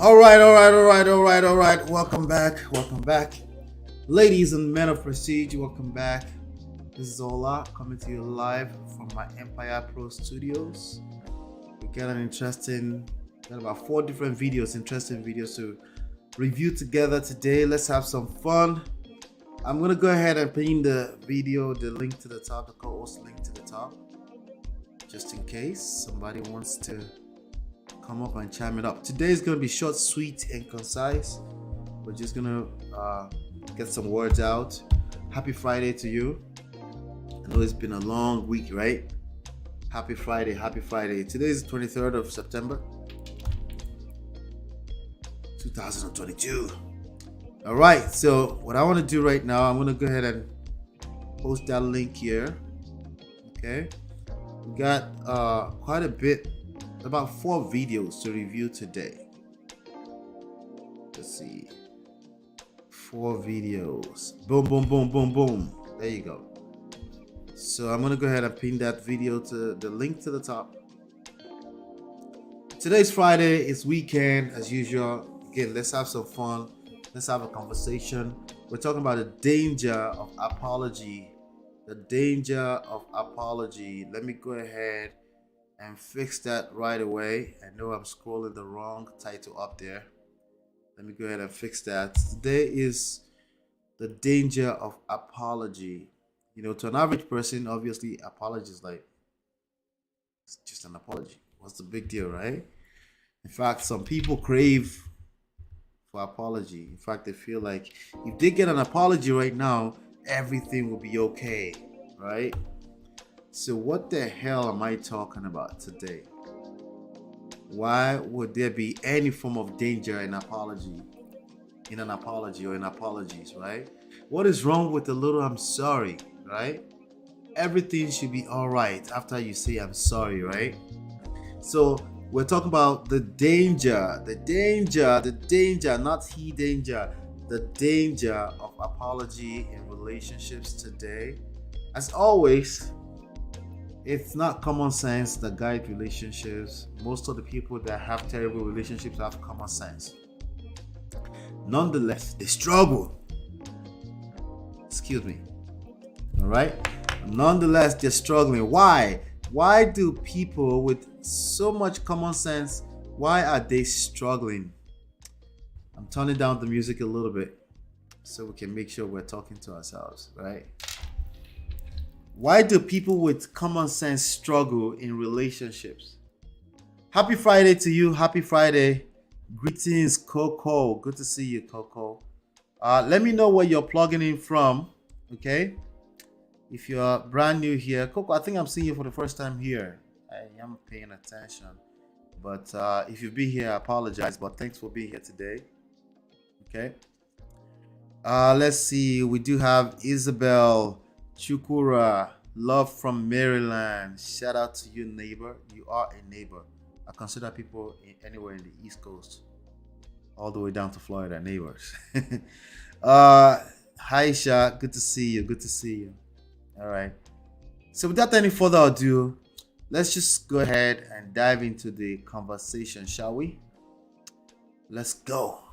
All right. Welcome back. Ladies and men of prestige, welcome back. This is Ola coming to you live from my Empire Pro Studios. We got about 4 different videos, interesting videos to review together today. Let's have some fun. I'm going to go ahead and pin the video, the link to the top, the co-host link to the top, just in case somebody wants to come up and chime it up. Today is going to be short, sweet, and concise. We're just going to get some words out. Happy Friday to you. I know it's been a long week, right? Happy Friday. Today is the 23rd of September 2022. All right, so what I want to do right now, I'm going to go ahead and post that link here. Okay, we got quite a bit, about 4 videos to review today. Let's see, 4 videos. Boom. There you go. So I'm going to go ahead and pin that video to the link to the top. Today's Friday, it's weekend as usual. Again, let's have some fun. Let's have a conversation. We're talking about the danger of apology. The danger of apology. Let me go ahead and fix that right away. I know I'm scrolling the wrong title up there. Let me go ahead and fix that. Today is the danger of apology. You know, to an average person, obviously, apology is like, it's just an apology. What's the big deal, right? In fact, some people crave for apology. In fact, they feel like if they get an apology right now, everything will be okay, right? So what the hell am I talking about today? Why would there be any form of danger in apology, in an apology or in apologies, right? What is wrong with a little I'm sorry, right? Everything should be all right after you say I'm sorry, right? So we're talking about the danger, not the danger, the danger of apology in relationships today. As always, it's not common sense that guides relationships. Most of the people that have terrible relationships have common sense. Nonetheless, they struggle. Excuse me. All right? Nonetheless, they're struggling. Why? Why do people with so much common sense, why are they struggling? I'm turning down the music a little bit so we can make sure we're talking to ourselves, right? Why do people with common sense struggle in relationships? Happy Friday to you. Happy Friday. Greetings, Coco. Good to see you, Coco. Let me know where you're plugging in from, okay? If you're brand new here, Coco, I think I'm seeing you for the first time here. I am paying attention. But if you've been here, I apologize. But thanks for being here today. Okay. Let's see. We do have Isabel Chukura. Love from Maryland. Shout out to you, neighbor. You are a neighbor. I consider people anywhere in the East Coast, all the way down to Florida, neighbors. Hi, Sha. Good to see you. All right. So without any further ado, let's just go ahead and dive into the conversation, shall we? Let's go.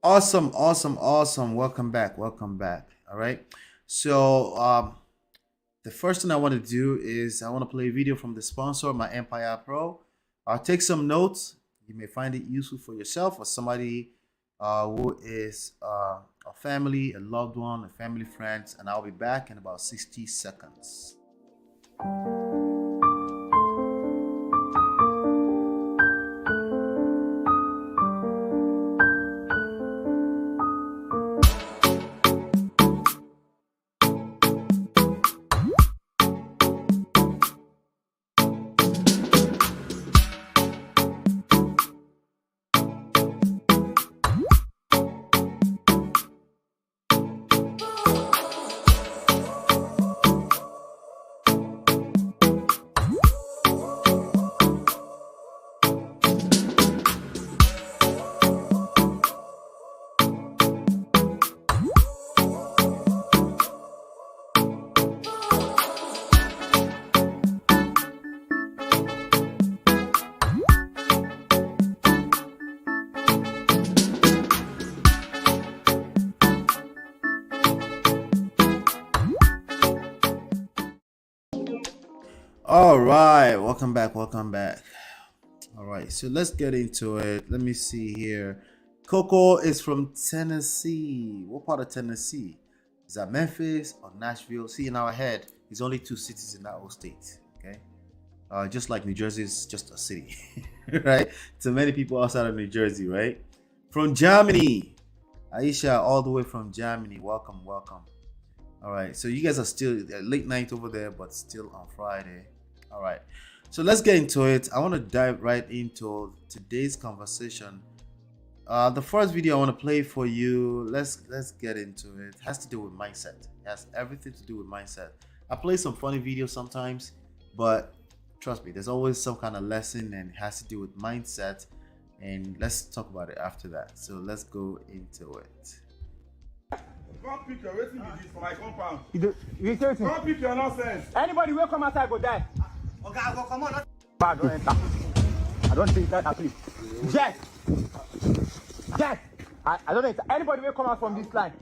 Awesome. Welcome back. All right. So the first thing I want to do is I want to play a video from the sponsor, my Empire Pro. I'll take some notes. You may find it useful for yourself or somebody who is a family, a loved one, a family friend, and I'll be back in about 60 seconds. All right, welcome back. All right, so let's get into it. Let me see here. Coco is from Tennessee. What part of Tennessee? Is that Memphis or Nashville? See, in our head, there's only two cities in that whole state. Okay, just like New Jersey is just a city, right? To many people outside of New Jersey, right? From Germany, Aisha, all the way from Germany. Welcome. All right, so you guys are still late night over there, but still on Friday. All right, so let's get into it. I want to dive right into today's conversation. The first video I want to play for you, let's get into it. It has to do with mindset. It has everything to do with mindset. I play some funny videos sometimes, but trust me, there's always some kind of lesson, and it has to do with mindset. And let's talk about it after that. So let's go into it. Come pick your waiting with this for my compound. You say Come pick your nonsense. anybody will come outside go die. Okay, I go come on. Bad don't enter. I don't think that please. Yes. I don't enter. Anybody will come out from this line,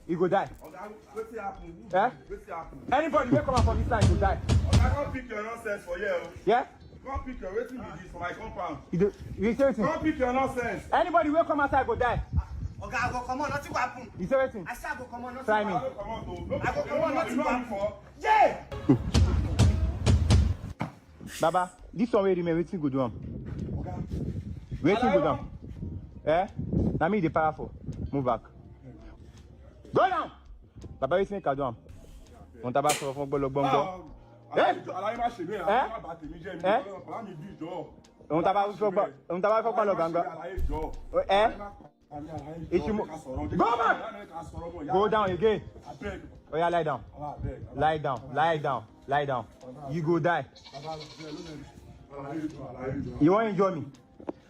he go die. Okay, what's happen? Eh? What's happen? Anybody will come out from this line, he go die. Okay, come pick your nonsense for you. Yeah? Come pick your waiting with this for my compound. You say Come pick your nonsense. anybody will come outside go die. Okay, I go come on. Nothing will happen. You say anything? I shall go come on. Try me. I go come on. No, I go come on. Nothing will happen. Yeah. Baba, this one will remain waiting go do am. Waiting go down. Eh? Now me the powerful. Move back. Go down. Baba, waiting make I do am. On taba sọ̀rọ̀ fún gbọ́lọ́gbọ́ngbọ́. Alaye ma ṣe bẹ́ẹ̀. Alaye ma ba tèmi jẹ́ mi. Alaye mi bí ìjọ. On taba fọ́gbọ́ lọ gangan. Alaye jọ. Eh? Go back. Go down again. Oh yeah, lie down. Lie down. You go die. You won't enjoy me.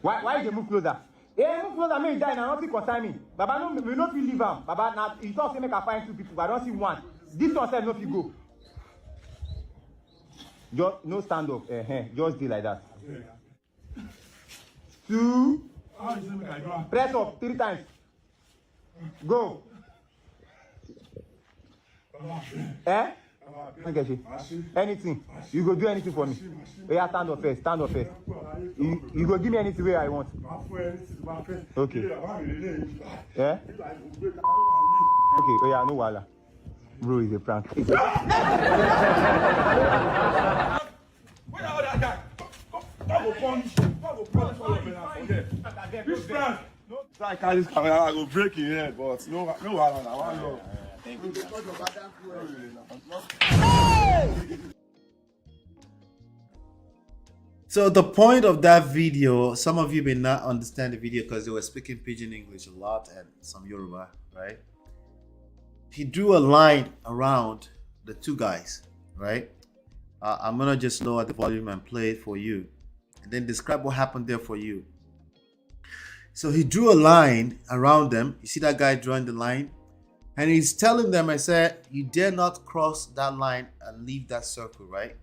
Why you move closer? Yeah, move closer, me die now, nothing concern me. Baba, no, we not feel leave am. Baba, now you talk say make I find two people, but I don't see one. This one said no fit go. Just no stand up. Just do like that. 2. Press up 3 times. Go. Eh? Okay, anything. You go do anything for me. Yeah, stand up first. You go give me anything where I want. Okay. Yeah? Okay, oh yeah, no wala. Bro, is a prank. Where are that guy? That will punish you. This prank. So I carry this camera, I go break in here, but no wahala na one love. Thank you. So the point of that video, some of you may not understand the video because they were speaking Pidgin English a lot and some Yoruba, right? He drew a line around the two guys, right? I'm gonna just lower the volume and play it for you, and then describe what happened there for you. So he drew a line around them. You see that guy drawing the line? And he's telling them, I said, you dare not cross that line and leave that circle, right?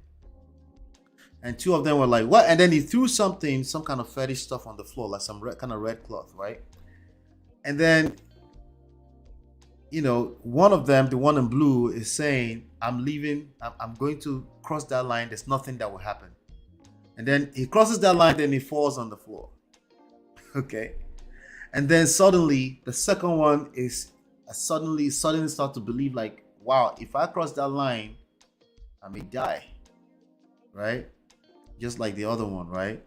And two of them were like, what? And then he threw something, some kind of fetish stuff on the floor, like some kind of red cloth, right? And then, you know, one of them, the one in blue, is saying, I'm leaving, I'm going to cross that line. There's nothing that will happen. And then he crosses that line, then he falls on the floor. Okay. And then suddenly, the second one is suddenly start to believe like, wow, if I cross that line, I may die, right? Just like the other one, right?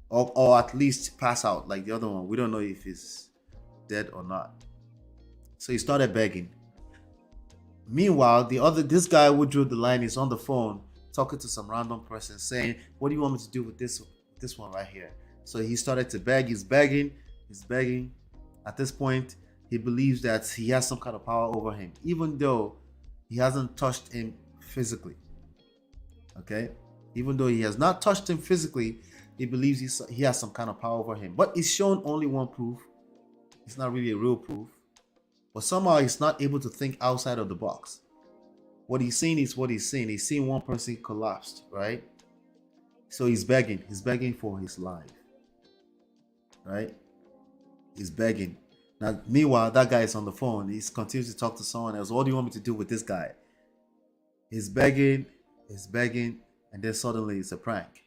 Or at least pass out like the other one. We don't know if he's dead or not. So he started begging. Meanwhile, this guy who drew the line is on the phone talking to some random person saying, what do you want me to do with this one right here? So he started to beg. He's begging. At this point, he believes that he has some kind of power over him, even though he hasn't touched him physically. Okay? Even though he has not touched him physically, he believes he has some kind of power over him. But he's shown only one proof. It's not really a real proof. But somehow he's not able to think outside of the box. What he's seeing is what he's seeing. He's seeing one person collapsed, right? So he's begging. He's begging for his life. Right? He's begging. Now, meanwhile, that guy is on the phone. He's continues to talk to someone else. What do you want me to do with this guy? He's begging. and then suddenly it's a prank.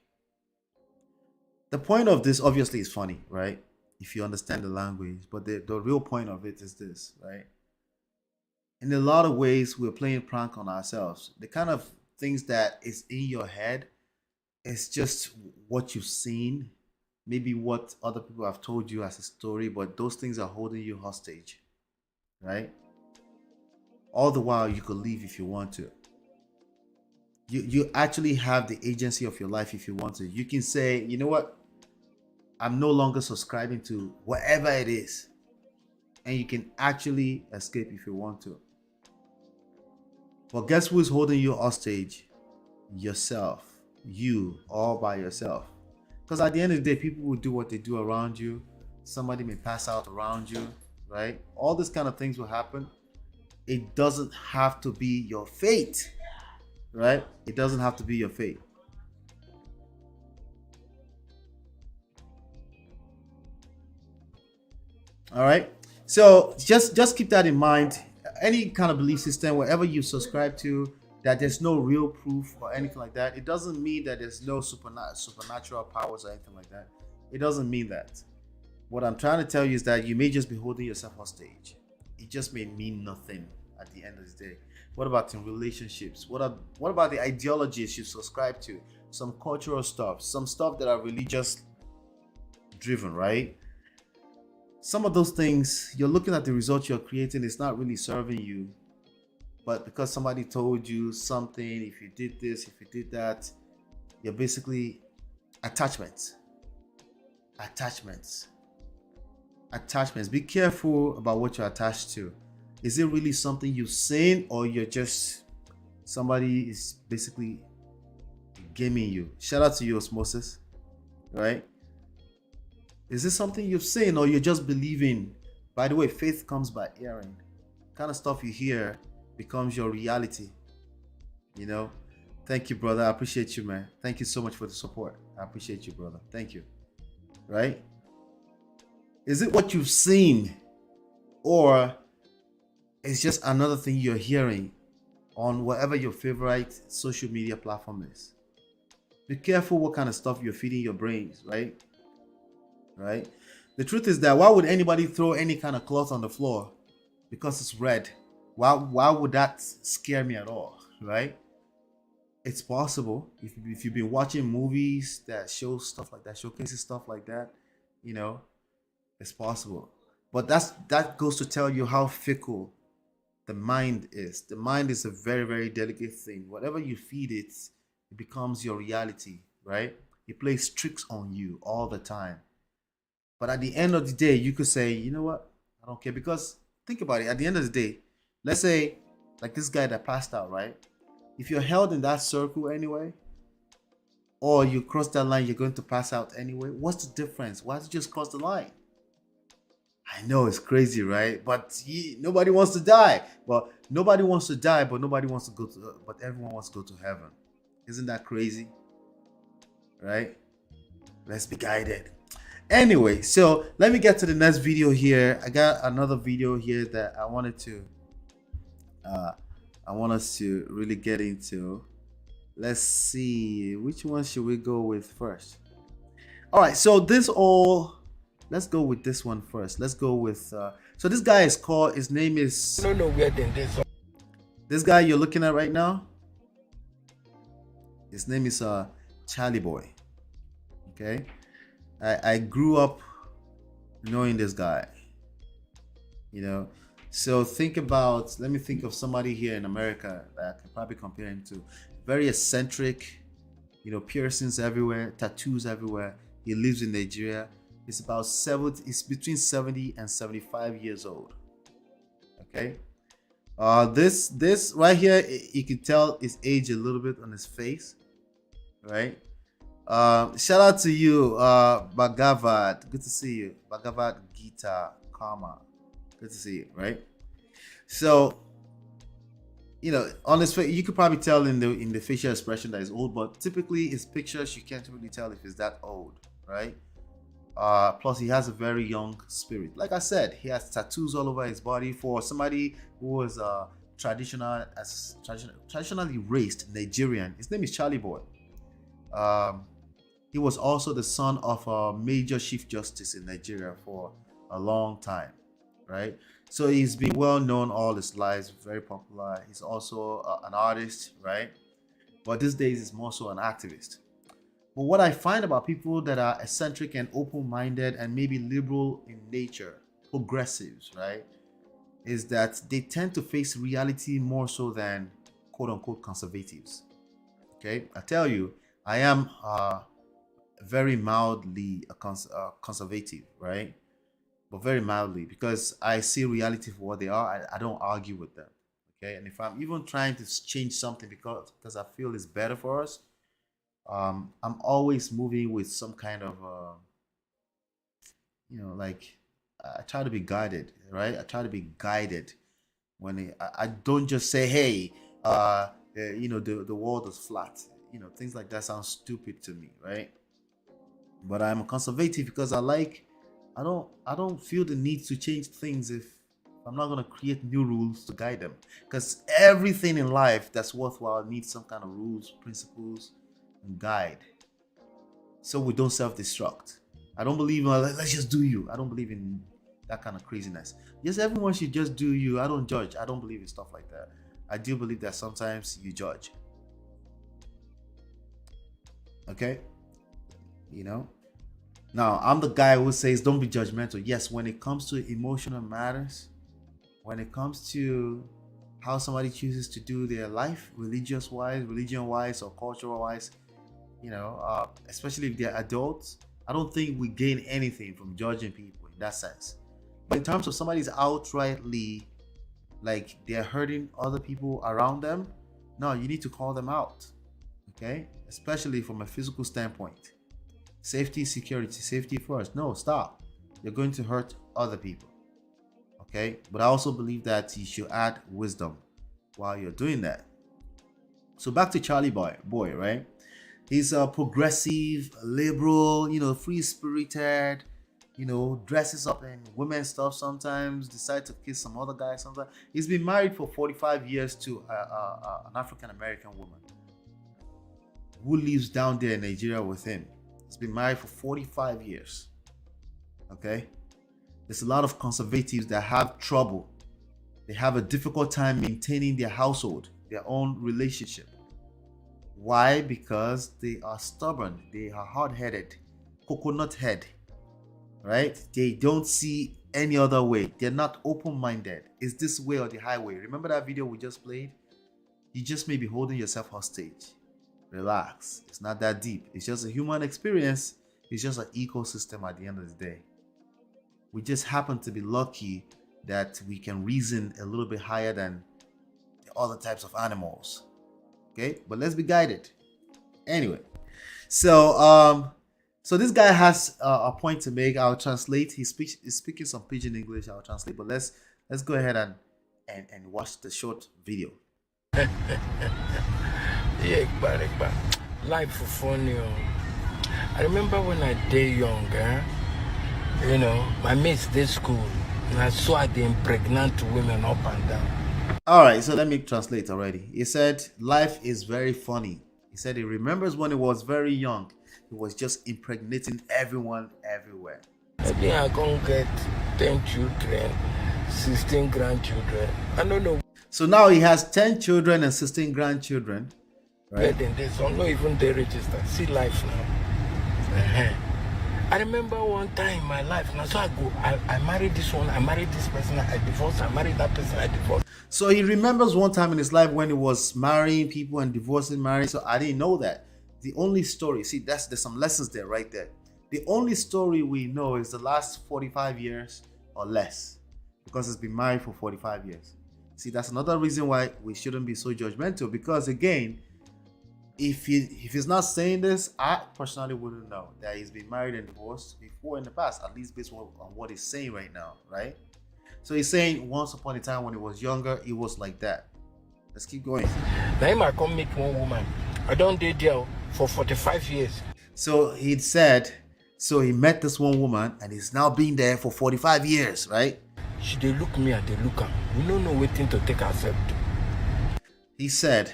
The point of this obviously is funny, right? If you understand the language, but the real point of it is this, right? In a lot of ways, we're playing prank on ourselves. The kind of things that is in your head is just what you've seen, maybe what other people have told you as a story, but those things are holding you hostage, right? All the while, you could leave if you want to. You actually have the agency of your life if you want to. You can say, you know what? I'm no longer subscribing to whatever it is. And you can actually escape if you want to. But guess who's holding you hostage? Yourself. You, all by yourself. Because at the end of the day, people will do what they do around you. Somebody may pass out around you, right? All these kind of things will happen. It doesn't have to be your fate, right? It doesn't have to be your fate. All right. So just keep that in mind. Any kind of belief system, wherever you subscribe to, that there's no real proof or anything like that, it doesn't mean that there's no supernatural powers or anything like that. It doesn't mean that. What I'm trying to tell you is that you may just be holding yourself hostage. It just may mean nothing at the end of the day. What about in relationships? What about the ideologies you subscribe to? Some cultural stuff, some stuff that are religious driven, right? Some of those things, you're looking at the results you're creating, it's not really serving you. But because somebody told you something, if you did this, if you did that, you're basically attachments. Be careful about what you're attached to. Is it really something you've seen, or you're just somebody is basically gaming you? Shout out to you, Osmosis, right? Is this something you've seen, or you're just believing? By the way, faith comes by hearing. The kind of stuff you hear becomes your reality. You know? Thank you, brother. I appreciate you, man. Thank you so much for the support. I appreciate you, brother. Thank you. Right? Is it what you've seen, or it's just another thing you're hearing on whatever your favorite social media platform is? Be careful what kind of stuff you're feeding your brains, right? Right? The truth is that why would anybody throw any kind of cloth on the floor because it's red? Why would that scare me at all, right? It's possible if you've been watching movies that show stuff like that, showcases stuff like that, you know, it's possible. But that goes to tell you how fickle the mind is. The mind is a very, very delicate thing. Whatever you feed it, it becomes your reality, right? It plays tricks on you all the time. But at the end of the day, you could say, you know what? I don't care. Because think about it. At the end of the day, let's say, like this guy that passed out, right? If you're held in that circle anyway, or you cross that line, you're going to pass out anyway. What's the difference? Why don't you just cross the line? I know it's crazy, right? But nobody wants to die. Well, nobody wants to die, but nobody wants to go to. But everyone wants to go to heaven. Isn't that crazy? Right? Let's be guided. Anyway, so let me get to the next video here. I got another video here that I want us to really get into. Let's see, which one should we go with first? All right, so let's go with this one first. Let's go with so this guy is called, his name is, I don't know where this guy you're looking at right now, his name is Charlyboy. Okay, I grew up knowing this guy, you know. So let me think of somebody here in America that I can probably compare him to. Very eccentric, you know, piercings everywhere, tattoos everywhere. He lives in Nigeria. He's between 70 and 75 years old. Okay. This right here, you can tell his age a little bit on his face, right? Shout out to you, Bhagavad. Good to see you. Bhagavad Gita Karma. Good to see you, right? So, you know, on his face, you could probably tell in the facial expression that he's old, but typically his pictures, you can't really tell if he's that old, right? Plus, he has a very young spirit. Like I said, he has tattoos all over his body. For somebody who was traditionally raised Nigerian, his name is Charlyboy. He was also the son of a major chief justice in Nigeria for a long time, right? So he's been well known all his life, very popular. He's also an artist, right? But these days he's more so an activist. But what I find about people that are eccentric and open-minded and maybe liberal in nature, progressives, right, is that they tend to face reality more so than quote-unquote conservatives. Okay, I tell you, I am very mildly a conservative, right? But very mildly, because I see reality for what they are. I don't argue with them. Okay, and if I'm even trying to change something because I feel it's better for us, I'm always moving with some kind of like I try to be guided, right? I try to be guided when I don't just say, hey, the world is flat. Things like that sound stupid to me, right? But I'm a conservative because I don't feel the need to change things if I'm not gonna create new rules to guide them. Because everything in life that's worthwhile needs some kind of rules, principles, and guide. So we don't self-destruct. I don't believe in let's just do you. I don't believe in that kind of craziness. Yes, everyone should just do you. I don't judge. I don't believe in stuff like that. I do believe that sometimes you judge. Okay? Now I'm the guy who says don't be judgmental. Yes, when it comes to emotional matters, when it comes to how somebody chooses to do their life, religion wise or cultural wise, especially if they're adults, I don't think we gain anything from judging people in that sense. But in terms of somebody's outrightly like they're hurting other people around them, no, you need to call them out. Okay, especially from a physical standpoint. Safety, security, safety first. No, stop. You're going to hurt other people. Okay, but I also believe that you should add wisdom while you're doing that. So back to Charlyboy, right? He's a progressive, liberal, free-spirited, dresses up in women's stuff sometimes, decides to kiss some other guy sometimes. He's been married for 45 years to an African-American woman who lives down there in Nigeria with him. He's been married for 45 years. Okay? There's a lot of conservatives that have trouble. They have a difficult time maintaining their household, their own relationship. Why? Because they are stubborn. They are hard-headed, coconut head, right? They don't see any other way. They're not open-minded. Is this way or the highway? Remember that video we just played? You just may be holding yourself hostage. Relax. It's not that deep. It's just a human experience. It's just an ecosystem at the end of the day. We just happen to be lucky that we can reason a little bit higher than the other types of animals. Okay, but let's be guided. Anyway, so this guy has a point to make. I'll translate. He's speaking some pidgin English. I'll translate. But let's go ahead and watch the short video. Yeah, but life for funny. I remember when I day young, my mates did school, and I saw they impregnate women up and down. All right, so let me translate already. He said, life is very funny. He said he remembers when he was very young. He was just impregnating everyone everywhere. Maybe I can't get 10 children, 16 grandchildren. I don't know. So now he has 10 children and 16 grandchildren. Right? Then there's not even they register. See life now. I remember one time in my life, now so I married this one, I married this person, I divorced, I married that person, I divorced. So he remembers one time in his life when he was marrying people and divorcing, marrying. So I didn't know that. The only story, see, there's some lessons there right there. The only story we know is the last 45 years or less, because he's been married for 45 years. See, that's another reason why we shouldn't be so judgmental, because again, if he's not saying this, I personally wouldn't know that he's been married and divorced before in the past, at least based on what he's saying right now, right? So he's saying once upon a time when he was younger, he was like that. Let's keep going. Now I come meet one woman. I don't date there for 45 years. So he said, so he met this one woman and he's now been there for 45 years, right? She they look me and they look her. We don't know waiting to take herself to. He said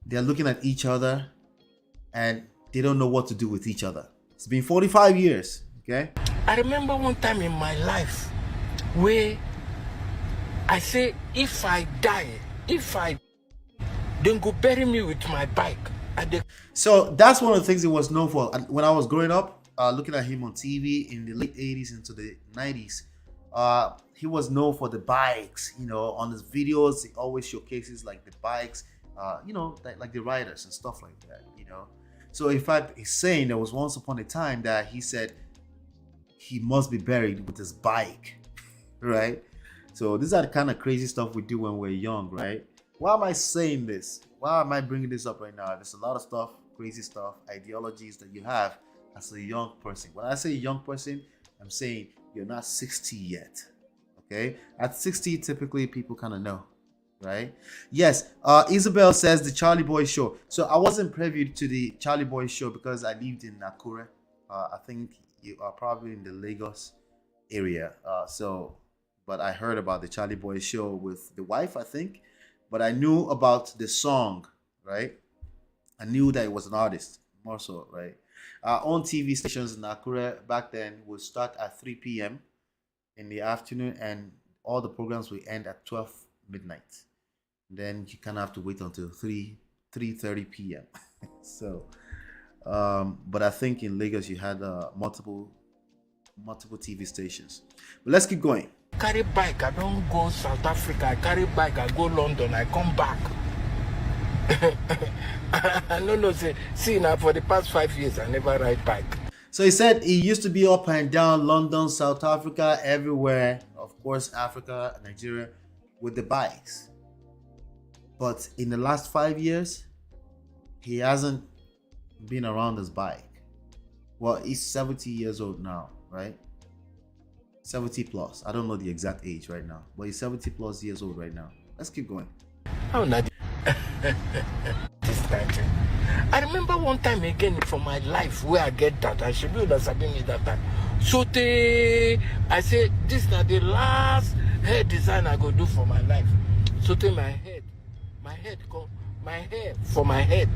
they're looking at each other and they don't know what to do with each other. It's been 45 years, okay? I remember one time in my life where I say, if I die, then go bury me with my bike. So that's one of the things he was known for. And when I was growing up, looking at him on TV in the late 80s into the 90s, he was known for the bikes. You know, on his videos, he always showcases like the bikes, you know, like the riders and stuff like that, you know. So in fact, he's saying there was once upon a time that he said he must be buried with his bike, right? So these are the kind of crazy stuff we do when we're young, right? Why am I saying this? Why am I bringing this up right now? There's a lot of stuff, crazy stuff, ideologies that you have as a young person. When I say young person, I'm saying you're not 60 yet, okay? At 60, typically people kind of know, right? Yes, Isabel says the Charlyboy show. So I wasn't privy to the Charlyboy show because I lived in Nakuru. I think you are probably in the Lagos area. But I heard about the Charlyboy show with the wife, I think. But I knew about the song, right? I knew that it was an artist, more so, right? Our own TV stations in Nakuru back then would start at 3 p.m. in the afternoon, and all the programs will end at 12 midnight. Then you kind of have to wait until 3:30 p.m. So, but I think in Lagos you had multiple TV stations. But let's keep going. Carry bike, I don't go South Africa. I carry bike, I go London, I come back. No, see now for the past 5 years, I never ride bike. So he said he used to be up and down London, South Africa, everywhere, of course, Africa, Nigeria, with the bikes. But in the last 5 years, he hasn't been around his bike. Well, he's 70 years old now, right? 70 plus. I don't know the exact age right now, but he's 70 plus years old right now. Let's keep going. How not this time? I remember one time again from my life where I get that. I should be able to me that time. So I say this is the last hair design I go do for my life. So my hair for my head.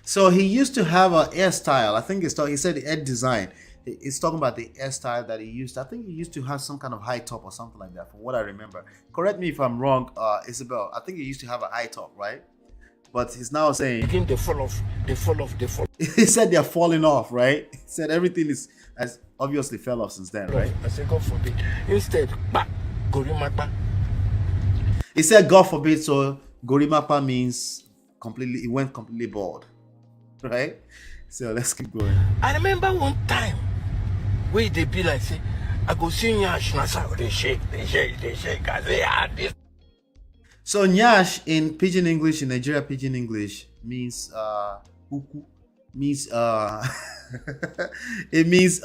So he used to have a hairstyle. I think he said the head design. It's talking about the hairstyle that he used. I think he used to have some kind of high top or something like that, from what I remember. Correct me if I'm wrong, Isabel. I think he used to have a high top, right? But he's now saying begin they fall off. He said they're falling off, right? He said everything has obviously fell off since then, right? I said God forbid. Instead, Gorimapa. He said God forbid, so Gorimapa means he went completely bald, right? So let's keep going. I remember one time where they be like, say, I go see Nyash, they shake. I say, this. So Nyash in Pidgin English, in Nigeria Pidgin English, means huku, means it means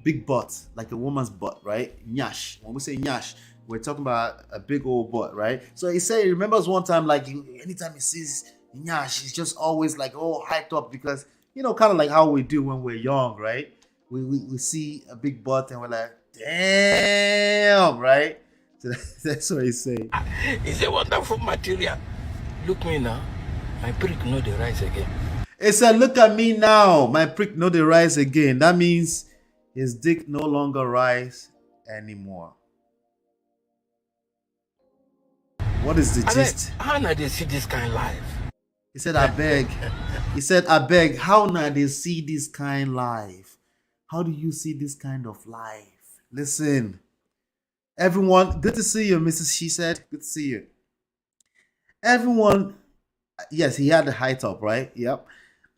big butt, like a woman's butt, right? Nyash. When we say Nyash, we're talking about a big old butt, right? So he said he remembers one time, like anytime he sees Nyash, he's just always like hyped up because, you know, kind of like how we do when we're young, right? We see a big butt and we're like, damn, right? So that's what he's saying. It's a wonderful material. Look me now, my prick know the rise again. It said, look at me now, my prick know the rise again. That means his dick no longer rise anymore. What is the gist? How now they see this kind of life? He said, I beg. He said, I beg. How now they see this kind of life? How do you see this kind of life? Listen, everyone, good to see you, Mrs. She said. Good to see you. Everyone, yes, he had the high top, right? Yep.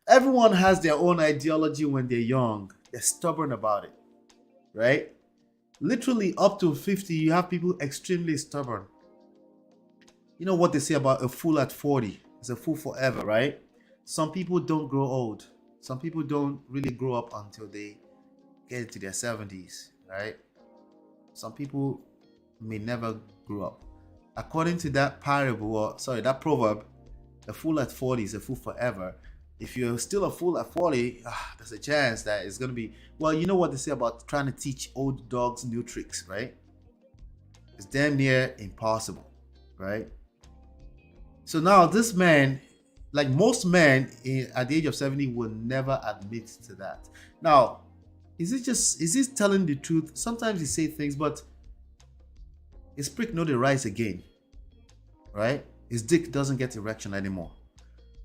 Everyone has their own ideology when they're young. They're stubborn about it, right? Literally up to 50, you have people extremely stubborn. You know what they say about a fool at 40? It's a fool forever, right? Some people don't grow old. Some people don't really grow up until they get into their 70s, right? Some people may never grow up. According to that that proverb, a fool at 40 is a fool forever. If you're still a fool at 40, there's a chance that it's going to be, well, you know what they say about trying to teach old dogs new tricks, right? It's damn near impossible, right? So now this man, Like most men at the age of 70 will never admit to that. Now, is he telling the truth? Sometimes he say things, but his prick know the rise again, right? His dick doesn't get erection anymore,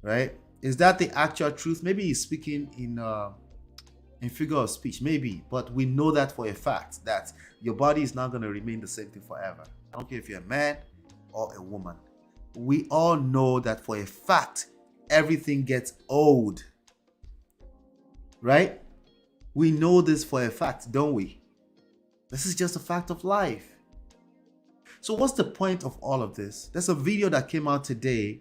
right? Is that the actual truth? Maybe he's speaking in figure of speech, maybe, but we know that for a fact that your body is not going to remain the same thing forever. I don't care if you're a man or a woman. We all know that for a fact everything gets old, right? We know this for a fact, don't we? This is just a fact of life. So what's the point of all of this? There's a video that came out today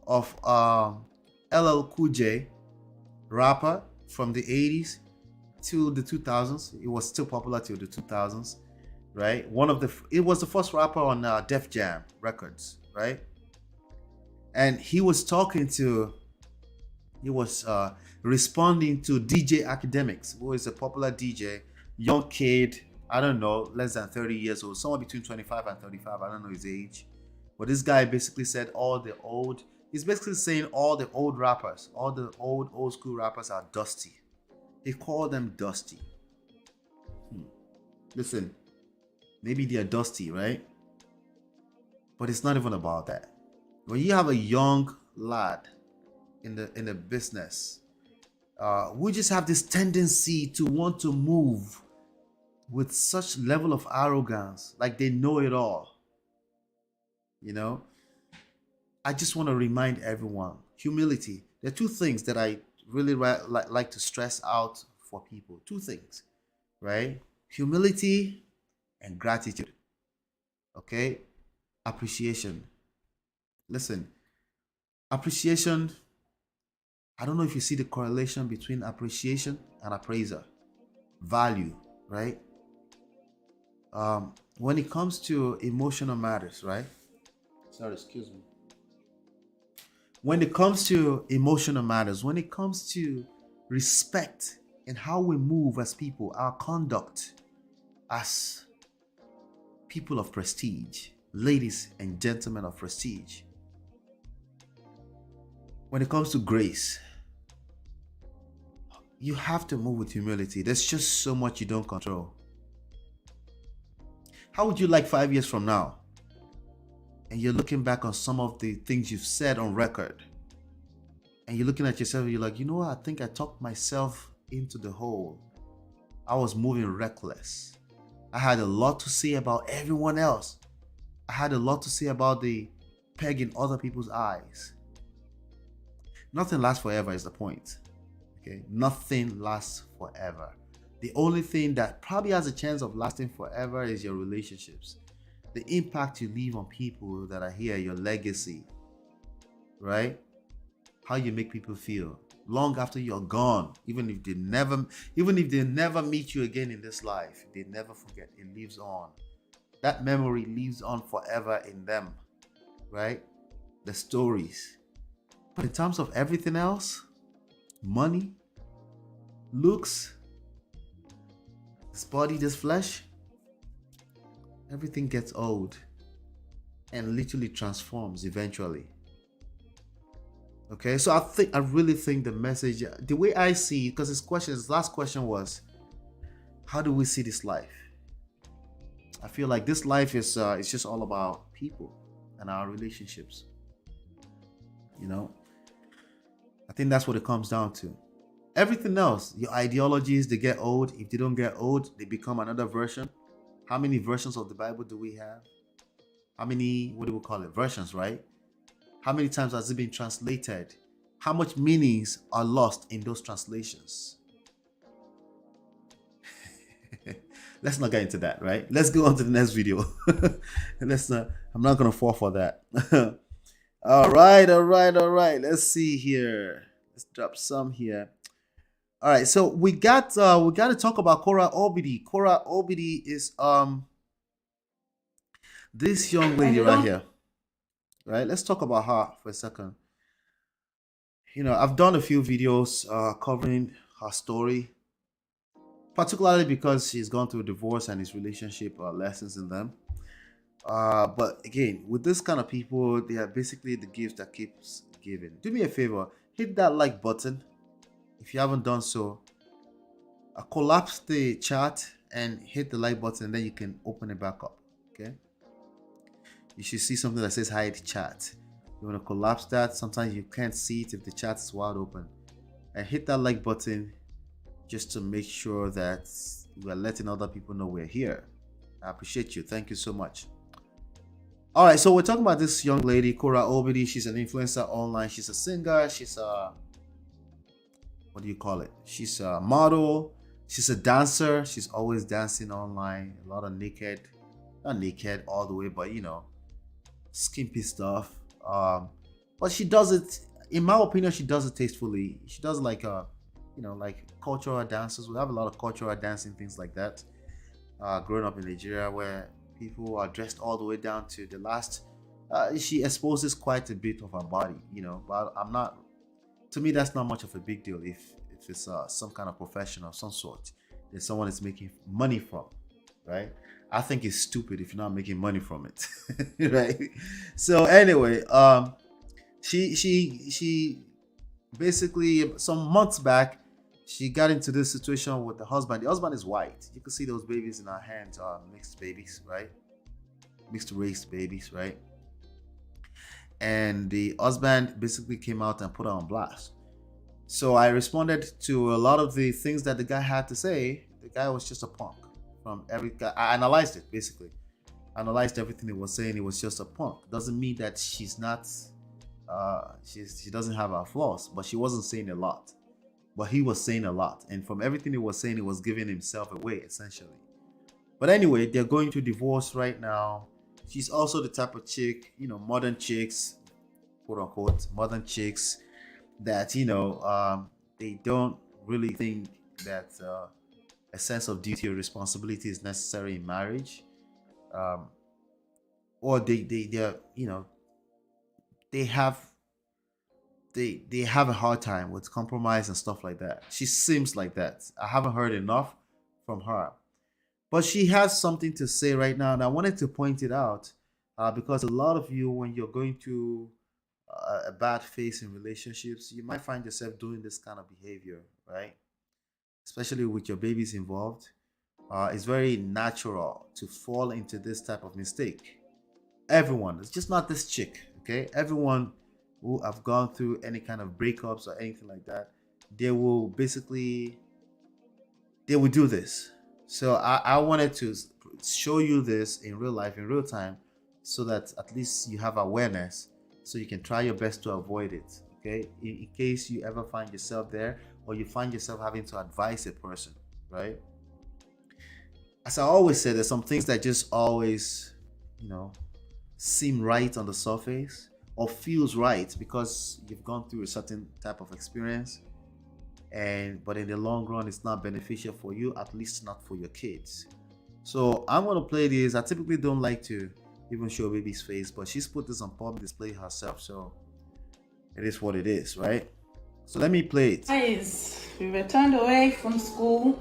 of LL Cool J, rapper from the 80s to the 2000s. It was still popular till the 2000s, right? It was the first rapper on Def Jam Records, right? And he was responding to DJ Academics, who is a popular DJ, young kid, I don't know, less than 30 years old, somewhere between 25 and 35, I don't know his age. But this guy basically said he's basically saying all the old rappers, all the old school rappers are dusty. He called them dusty. Listen, maybe they're dusty, right? But it's not even about that. When you have a young lad in the business, we just have this tendency to want to move with such level of arrogance, like they know it all. You know, I just want to remind everyone, humility. There are two things that I really like to stress out for people. Two things, right? Humility and gratitude. Okay? Appreciation. Listen, appreciation, I don't know if you see the correlation between appreciation and appraiser. Value, right? When it comes to emotional matters, right? Sorry, excuse me. When it comes to emotional matters, when it comes to respect and how we move as people, our conduct as people of prestige, ladies and gentlemen of prestige, when it comes to grace, you have to move with humility. There's just so much you don't control. How would you like 5 years from now? And you're looking back on some of the things you've said on record. And you're looking at yourself and you're like, you know what? I think I talked myself into the hole. I was moving reckless. I had a lot to say about everyone else. I had a lot to say about the peg in other people's eyes. Nothing lasts forever is the point. Okay? Nothing lasts forever. The only thing that probably has a chance of lasting forever is your relationships. The impact you leave on people that are here, your legacy, right? How you make people feel long after you're gone, even if they never meet you again in this life, they never forget. It lives on. That memory lives on forever in them, right? The stories. But in terms of everything else, money, looks, this body, this flesh, everything gets old and literally transforms eventually. Okay, so I really think the message, the way I see, because his last question was, how do we see this life? I feel like this life is it's just all about people and our relationships. You know, I think that's what it comes down to. Everything else, your ideologies, they get old. If they don't get old, they become another version. How many versions of the Bible do we have? How many, what do we call it? Versions, right? How many times has it been translated? How much meanings are lost in those translations? Let's not get into that, right? Let's go on to the next video. I'm not going to fall for that. All right. Let's see here. Let's drop some here. All right, so we got to talk about Korra Obidi. Korra Obidi is this young lady right here. Right? Let's talk about her for a second. You know, I've done a few videos covering her story, particularly because she's gone through a divorce and his relationship lessons in them. But again, with this kind of people, they are basically the gift that keeps giving. Do me a favor, hit that like button if you haven't done so. Collapse the chat and hit the like button, and then you can open it back up. Okay. You should see something that says hide chat. You want to collapse that. Sometimes you can't see it if the chat is wide open. And hit that like button just to make sure that we are letting other people know we're here. I appreciate you. Thank you so much. All right, so we're talking about this young lady, Korra Obidi. She's an influencer online. She's a singer. She's a, what do you call it? She's a model. She's a dancer. She's always dancing online. A lot of naked, not naked all the way, but you know, skimpy stuff. But she does it, in my opinion, she does it tastefully. She does like you know, like cultural dances. We have a lot of cultural dancing things like that. Growing up in Nigeria, where people are dressed all the way down to the last. She exposes quite a bit of her body, you know. But I'm not. To me, that's not much of a big deal if it's some kind of profession of some sort that someone is making money from, right? I think it's stupid if you're not making money from it, right? So anyway, she basically some months back she got into this situation with the husband. The husband is white. You can see those babies in her hands are mixed babies, right? Mixed race babies, right? And the husband basically came out and put her on blast. So I responded to a lot of the things that the guy had to say. The guy was just a punk from every guy. I analyzed it basically. Analyzed everything he was saying. He was just a punk. Doesn't mean that she's not. She doesn't have her flaws, but she wasn't saying a lot. But he was saying a lot, and from everything he was saying, he was giving himself away essentially. But anyway, they're going through divorce right now. She's also the type of chick, you know, modern chicks, quote unquote, modern chicks that, you know, they don't really think that a sense of duty or responsibility is necessary in marriage. Or they're, you know, they have they have a hard time with compromise and stuff like that. She seems like that. I haven't heard enough from her, but she has something to say right now, and I wanted to point it out because a lot of you, when you're going through a bad phase in relationships, you might find yourself doing this kind of behavior, right? Especially with your babies involved. It's very natural to fall into this type of mistake. Everyone, it's just not this chick, okay? Everyone who have gone through any kind of breakups or anything like that, they will basically they will do this. So I wanted to show you this in real life, in real time, so that at least you have awareness, so you can try your best to avoid it. Okay, in case you ever find yourself there, or you find yourself having to advise a person, right? As I always say, there's some things that just always, you know, seem right on the surface or feels right because you've gone through a certain type of experience, and but in the long run it's not beneficial for you, at least not for your kids. So I'm going to play this. I typically don't like to even show baby's face, but she's put this on public display herself, so it is what it is, right? So let me play it. Guys, we were turned away from school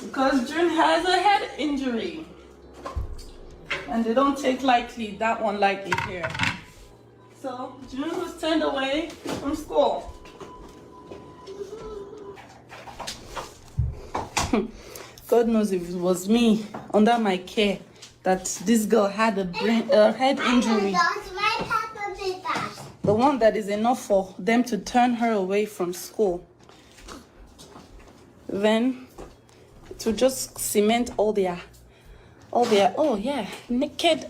because June has a head injury, and they don't take lightly that one lightly here. So June was turned away from school. God knows if it was me under my care that this girl had a head injury. The one that is enough for them to turn her away from school. Then to just cement all their oh yeah, naked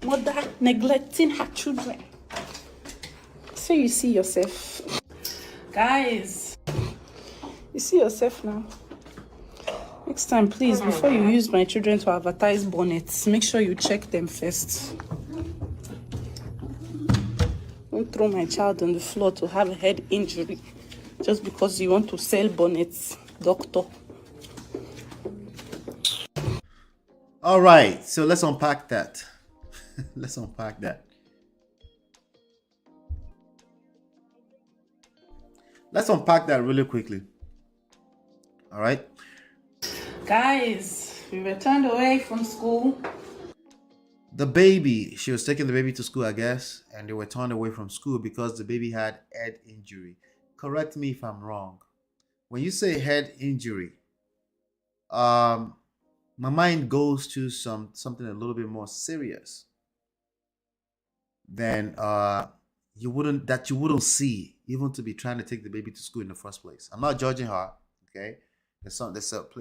mother neglecting her children. So you see yourself. Guys, you see yourself now. Next time, please, before you use my children to advertise bonnets, make sure you check them first. Don't throw my child on the floor to have a head injury just because you want to sell bonnets, doctor. All right, so let's unpack that. Let's unpack that. Let's unpack that really quickly. All right. Guys, we were turned away from school. The baby, she was taking the baby to school, I guess, and they were turned away from school because the baby had head injury. Correct me if I'm wrong. When you say head injury, my mind goes to something a little bit more serious than you wouldn't see even to be trying to take the baby to school in the first place. I'm not judging her, okay?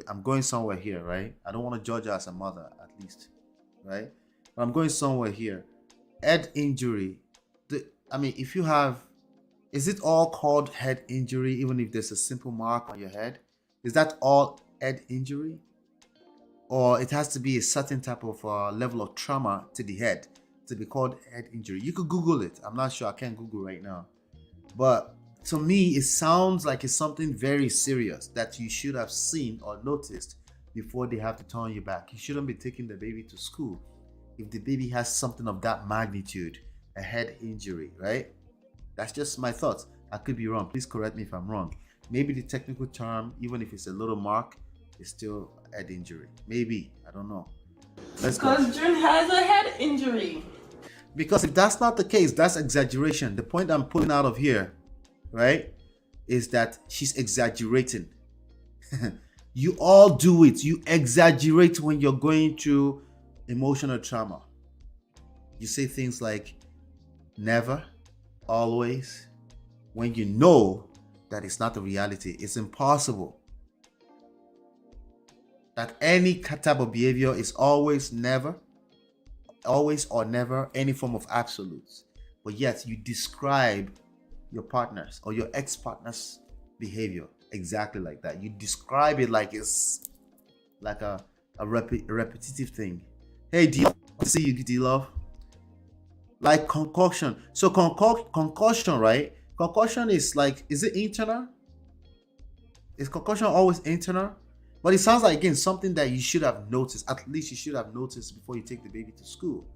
I'm going somewhere here, right? I don't want to judge her as a mother, at least, right? But I'm going somewhere here. Head injury. If you have, is it all called head injury, even if there's a simple mark on your head? Is that all head injury? Or it has to be a certain type of level of trauma to the head to be called head injury? You could Google it. I'm not sure. I can't Google right now. But to me, it sounds like it's something very serious that you should have seen or noticed before they have to turn you back. You shouldn't be taking the baby to school if the baby has something of that magnitude, a head injury, right? That's just my thoughts. I could be wrong. Please correct me if I'm wrong. Maybe the technical term, even if it's a little mark, is still head injury. Maybe. I don't know. Let's go. Because June has a head injury. Because if that's not the case, that's exaggeration. The point I'm pulling out of here, right, is that she's exaggerating. You all do it. You exaggerate when you're going through emotional trauma. You say things like never, always, when you know that it's not the reality. It's impossible. That any type of behavior is always, never, always or never, any form of absolutes. But yet you describe your partner's or your ex-partner's behavior exactly like that. You describe it like it's like a repetitive thing. Hey, do you see you, D-Love? Like concoction. So concussion, right? Concussion is like, is it internal? Is concussion always internal? But it sounds like, again, something that you should have noticed. At least you should have noticed before you take the baby to school.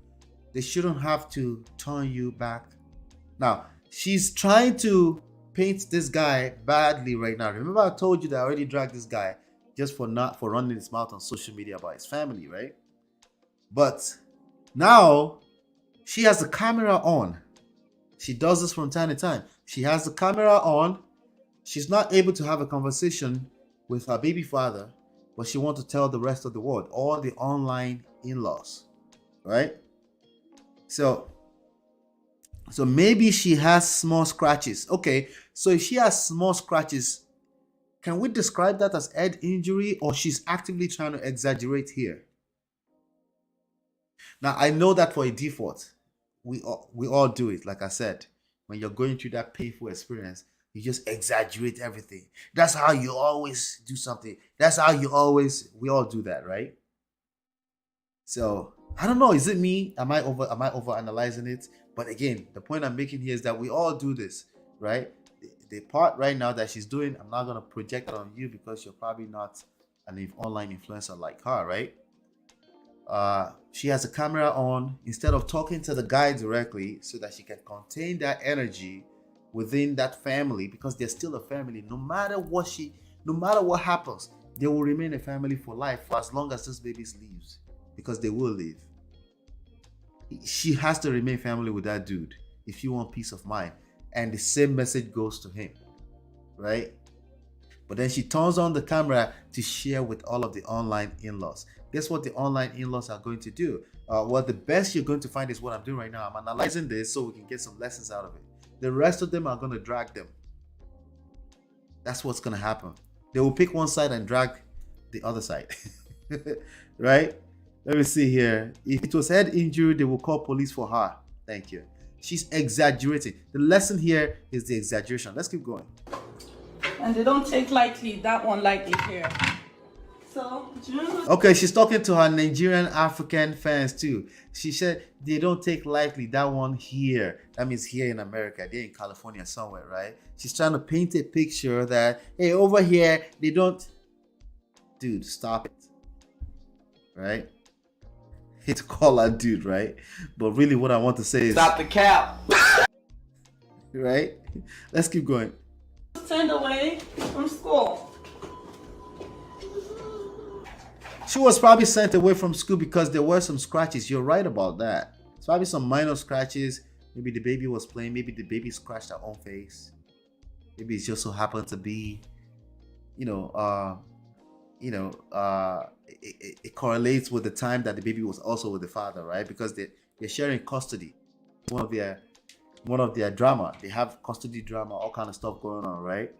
They shouldn't have to turn you back. Now, she's trying to paint this guy badly right now. Remember I told you that I already dragged this guy just for running his mouth on social media about his family, right? But now she has the camera on. She does this from time to time. She has the camera on. She's not able to have a conversation with her baby father, but she wants to tell the rest of the world, all the online in-laws, right? So maybe she has small scratches. Okay, so if she has small scratches, can we describe that as head injury, or she's actively trying to exaggerate here? Now, I know that for a default, we all do it. Like I said, when you're going through that painful experience, you just exaggerate everything. That's how you always do something. That's how we all do that, right? So I don't know. Is it me? Am I over analyzing it? But again, the point I'm making here is that we all do this, right? The part right now that she's doing, I'm not gonna project it on you because you're probably not an online influencer like her, right? She has a camera on instead of talking to the guy directly so that she can contain that energy within that family, because they're still a family. No matter what happens, they will remain a family for life, for as long as this baby lives, because they will live. She has to remain family with that dude if you want peace of mind. And the same message goes to him, right? But then she turns on the camera to share with all of the online in-laws. Guess what the online in-laws are going to do? Well, the best you're going to find is what I'm doing right now. I'm analyzing this so we can get some lessons out of it. The rest of them are going to drag them. That's what's going to happen. They will pick one side and drag the other side. Right? Let me see here. If it was head injury, they will call police for her. Thank you. She's exaggerating. The lesson here is the exaggeration. Let's keep going. And they don't take lightly that one lightly here. So, okay, she's talking to her Nigerian African fans too. She said they don't take lightly that one here. That means here in America. They're in California somewhere, right? She's trying to paint a picture that, hey, over here, they don't. Dude, stop it. Right? Hate to call that dude, right? But really what I want to say is Stop the cap. Right? Let's keep going. Turned away from school. She was probably sent away from school because there were some scratches. You're right about that. It's probably some minor scratches. Maybe the baby was playing. Maybe the baby scratched her own face. Maybe it just so happened to be, it correlates with the time that the baby was also with the father, right? Because they're sharing custody. One of their drama. They have custody drama, all kind of stuff going on, right?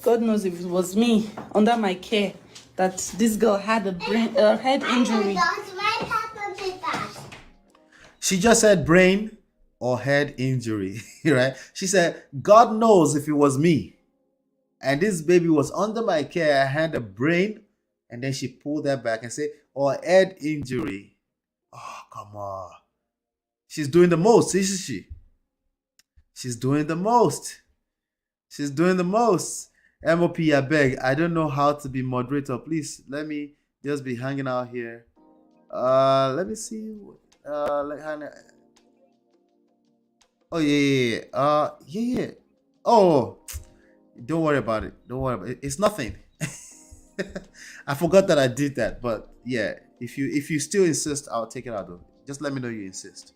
God knows if it was me under my care that this girl had a head injury. She just said brain or head injury, right? She said, God knows if it was me and this baby was under my care, I had a brain, and then she pulled that back and said, or head injury. Oh, come on. She's doing the most, isn't she? She's doing the most. She's doing the most. MOP, I beg. I don't know how to be moderator. Please let me just be hanging out here. Let me see. Oh yeah. Oh, don't worry about it. Don't worry about it. It's nothing. I forgot that I did that, but yeah. If you still insist, I'll take it out though. Just let me know you insist.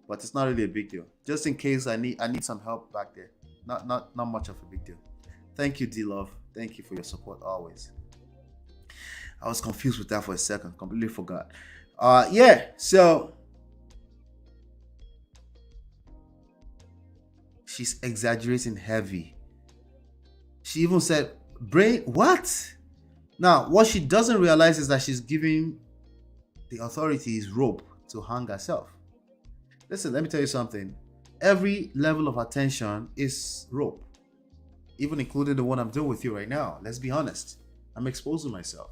But it's not really a big deal. Just in case I need some help back there. Not much of a big deal. Thank you, D-Love. Thank you for your support always. I was confused with that for a second. Completely forgot. Yeah. So she's exaggerating heavy. She even said, brain, what? Now, what she doesn't realize is that she's giving the authorities rope to hang herself. Listen, let me tell you something. Every level of attention is rope, even including the one I'm doing with you right now. Let's be honest. I'm exposing myself.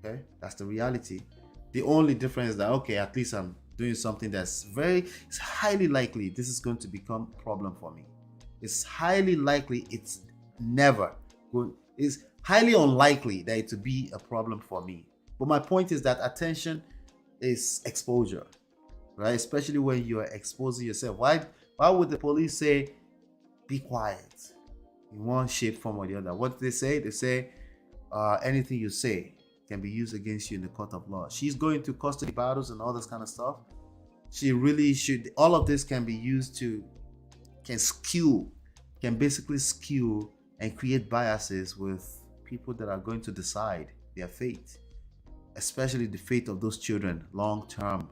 Okay? That's the reality. The only difference is that, okay, at least I'm doing something it's highly likely this is going to become a problem for me. It's highly likely it's highly unlikely that it will be a problem for me. But my point is that attention is exposure, right? Especially when you are exposing yourself. Why would the police say, be quiet in one shape, form, or the other? What do they say? They say, anything you say can be used against you in the court of law. She's going to custody battles and all this kind of stuff. She really should. All of this can be used can basically skew and create biases with people that are going to decide their fate, especially the fate of those children long term.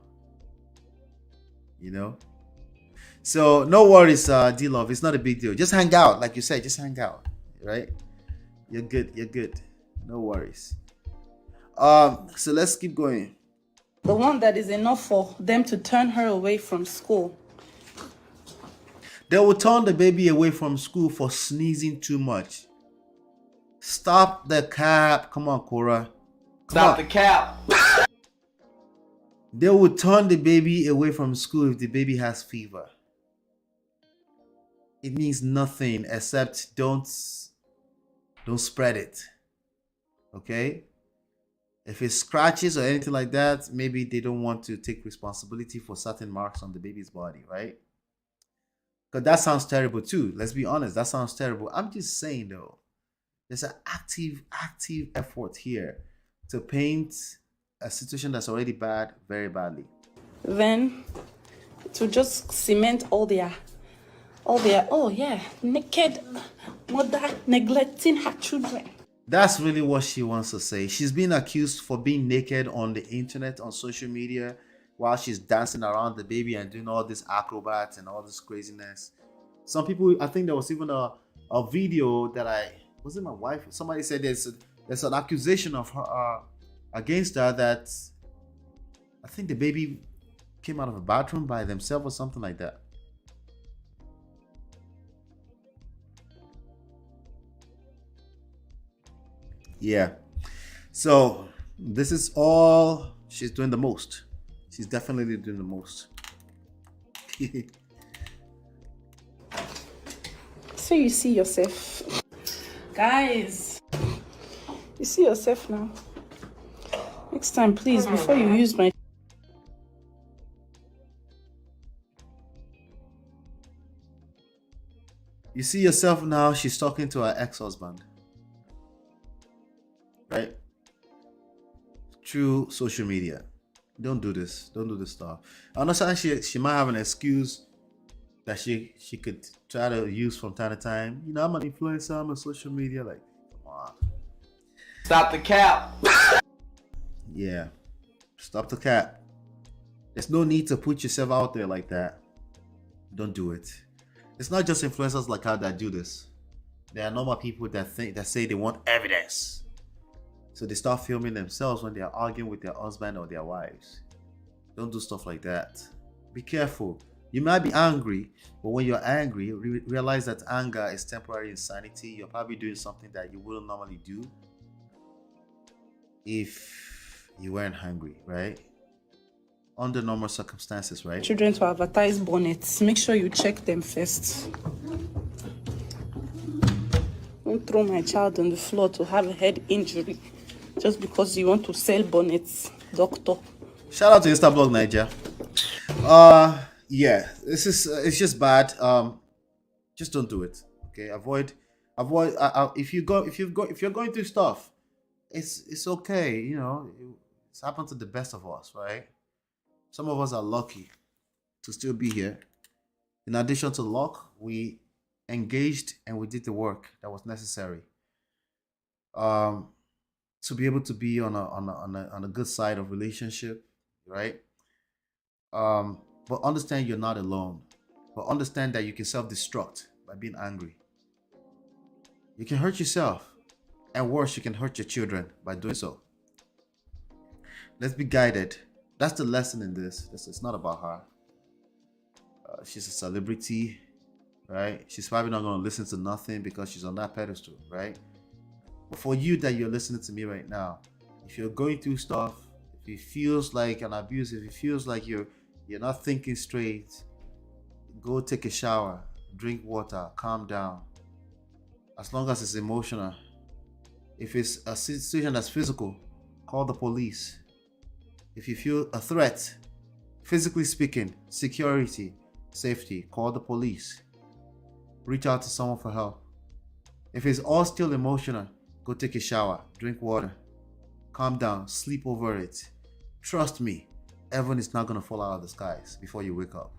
So no worries, D-Love. It's not a big deal. Just hang out, like you said. Just hang out, right? You're good. No worries. So let's keep going. The one that is enough for them to turn her away from school. They will turn the baby away from school for sneezing too much. Stop the cap. Come on, Korra. Stop the cap. They will turn the baby away from school if the baby has fever. It means nothing except don't spread it. Okay? If it scratches or anything like that, maybe they don't want to take responsibility for certain marks on the baby's body, right? Because that sounds terrible too. Let's be honest, that sounds terrible. I'm just saying though, there's an active effort here to paint a situation that's already bad very badly. Then to just cement all their naked mother neglecting her children. That's really what she wants to say. She's being accused for being naked on the internet, on social media, while she's dancing around the baby and doing all this acrobats and all this craziness. Some people, I think there was even a video that was it my wife? Somebody said there's an accusation of her against her that I think the baby came out of a bathroom by themselves or something like that. Yeah. So this is all she's doing the most. She's definitely doing the most. So you see yourself. Guys, you see yourself now. Next time, please, before you use my... You see yourself now, she's talking to her ex-husband. right? Through social media. Don't do this. Don't do this stuff. I understand she might have an excuse that she could try to use from time to time. You know, I'm an influencer, I'm on social media. Like, come on. Stop the cap. Yeah. Stop the cap. There's no need to put yourself out there like that. Don't do it. It's not just influencers like her that do this. There are normal people that say they want evidence. So they start filming themselves when they are arguing with their husband or their wives. Don't do stuff like that. Be careful. You might be angry, but when you're angry, realize that anger is temporary insanity. You're probably doing something that you wouldn't normally do if you weren't hungry, right? Under normal circumstances, right? Children to advertise bonnets. Make sure you check them first. Don't throw my child on the floor to have a head injury just because you want to sell bonnets, doctor. Shout out to Instablog Niger. Yeah, this is it's just bad. Just don't do it. Okay, avoid. If you're going through stuff, it's okay. You know, it's happened to the best of us, right? Some of us are lucky to still be here. In addition to luck, we engaged and we did the work that was necessary. To be able to be on a good side of relationship, right? But understand you're not alone. But understand that you can self-destruct by being angry. You can hurt yourself, and worse, you can hurt your children by doing so. Let's be guided. That's the lesson in this. It's not about her. She's a celebrity, right? She's probably not going to listen to nothing because she's on that pedestal, right? But for you that you're listening to me right now, if you're going through stuff, if it feels like an abuse, if it feels like you're not thinking straight, go take a shower, drink water, calm down. As long as it's emotional. If it's a situation that's physical, call the police. If you feel a threat, physically speaking, security, safety, call the police. Reach out to someone for help. If it's all still emotional, go take a shower, drink water, calm down, sleep over it. Trust me, heaven is not going to fall out of the skies before you wake up.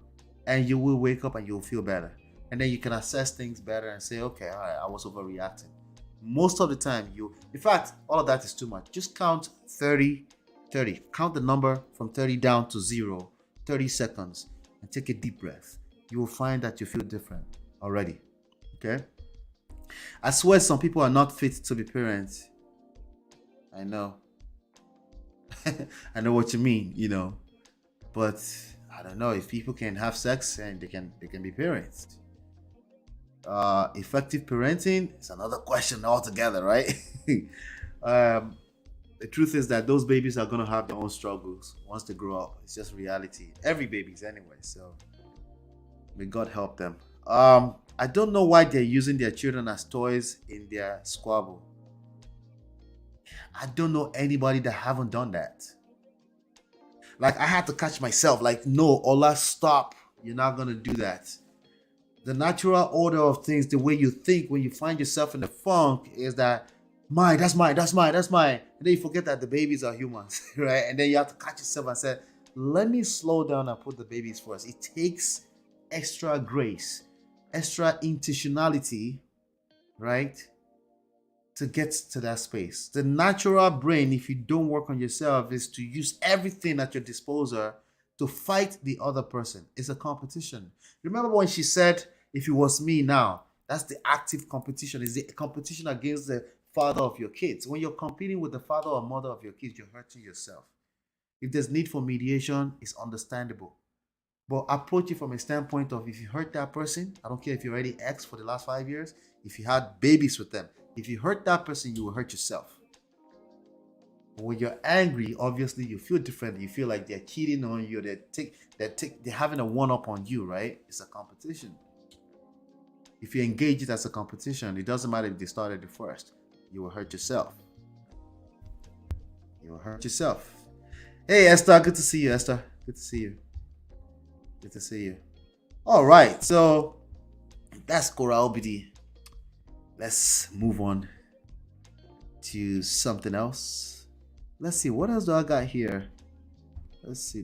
And you will wake up and you'll feel better. And then you can assess things better and say, okay, all right, I was overreacting. Most of the time, in fact, all of that is too much. Just count 30. Count the number from 30 down to 0, 30 seconds, and take a deep breath. You will find that you feel different already. Okay? I swear some people are not fit to be parents. I know. I know what you mean, you know. But I don't know if people can have sex and they can be parents. Effective parenting is another question altogether, right? The truth is that those babies are going to have their own struggles once they grow up. It's just reality. Every baby's anyway, so may God help them. I don't know why they're using their children as toys in their squabble. I don't know anybody that haven't done that. Like, I had to catch myself. Like, no, Ola, stop. You're not going to do that. The natural order of things, the way you think when you find yourself in the funk is that, that's mine. And then you forget that the babies are humans, right? And then you have to catch yourself and say, let me slow down and put the babies first. It takes extra grace, extra intentionality, right? To get to that space. The natural brain, if you don't work on yourself, is to use everything at your disposal to fight the other person. It's a competition. Remember when she said, if it was me now, that's the active competition. It's the competition against the father of your kids. When you're competing with the father or mother of your kids, you're hurting yourself. If there's need for mediation, it's understandable. But approach it from a standpoint of, if you hurt that person, I don't care if you're already ex for the last 5 years, if you had babies with them, if you hurt that person, you will hurt yourself. But when you're angry, obviously you feel different. You feel like they're cheating on you. They're having a one-up on you, right? It's a competition. If you engage it as a competition, it doesn't matter if they started it first. You will hurt yourself. You will hurt yourself. Hey, Esther. Good to see you, Esther. Good to see you. Good to see you. All right. So that's Korra Obidi. Let's move on to something else. Let's see, what else do I got here? Let's see.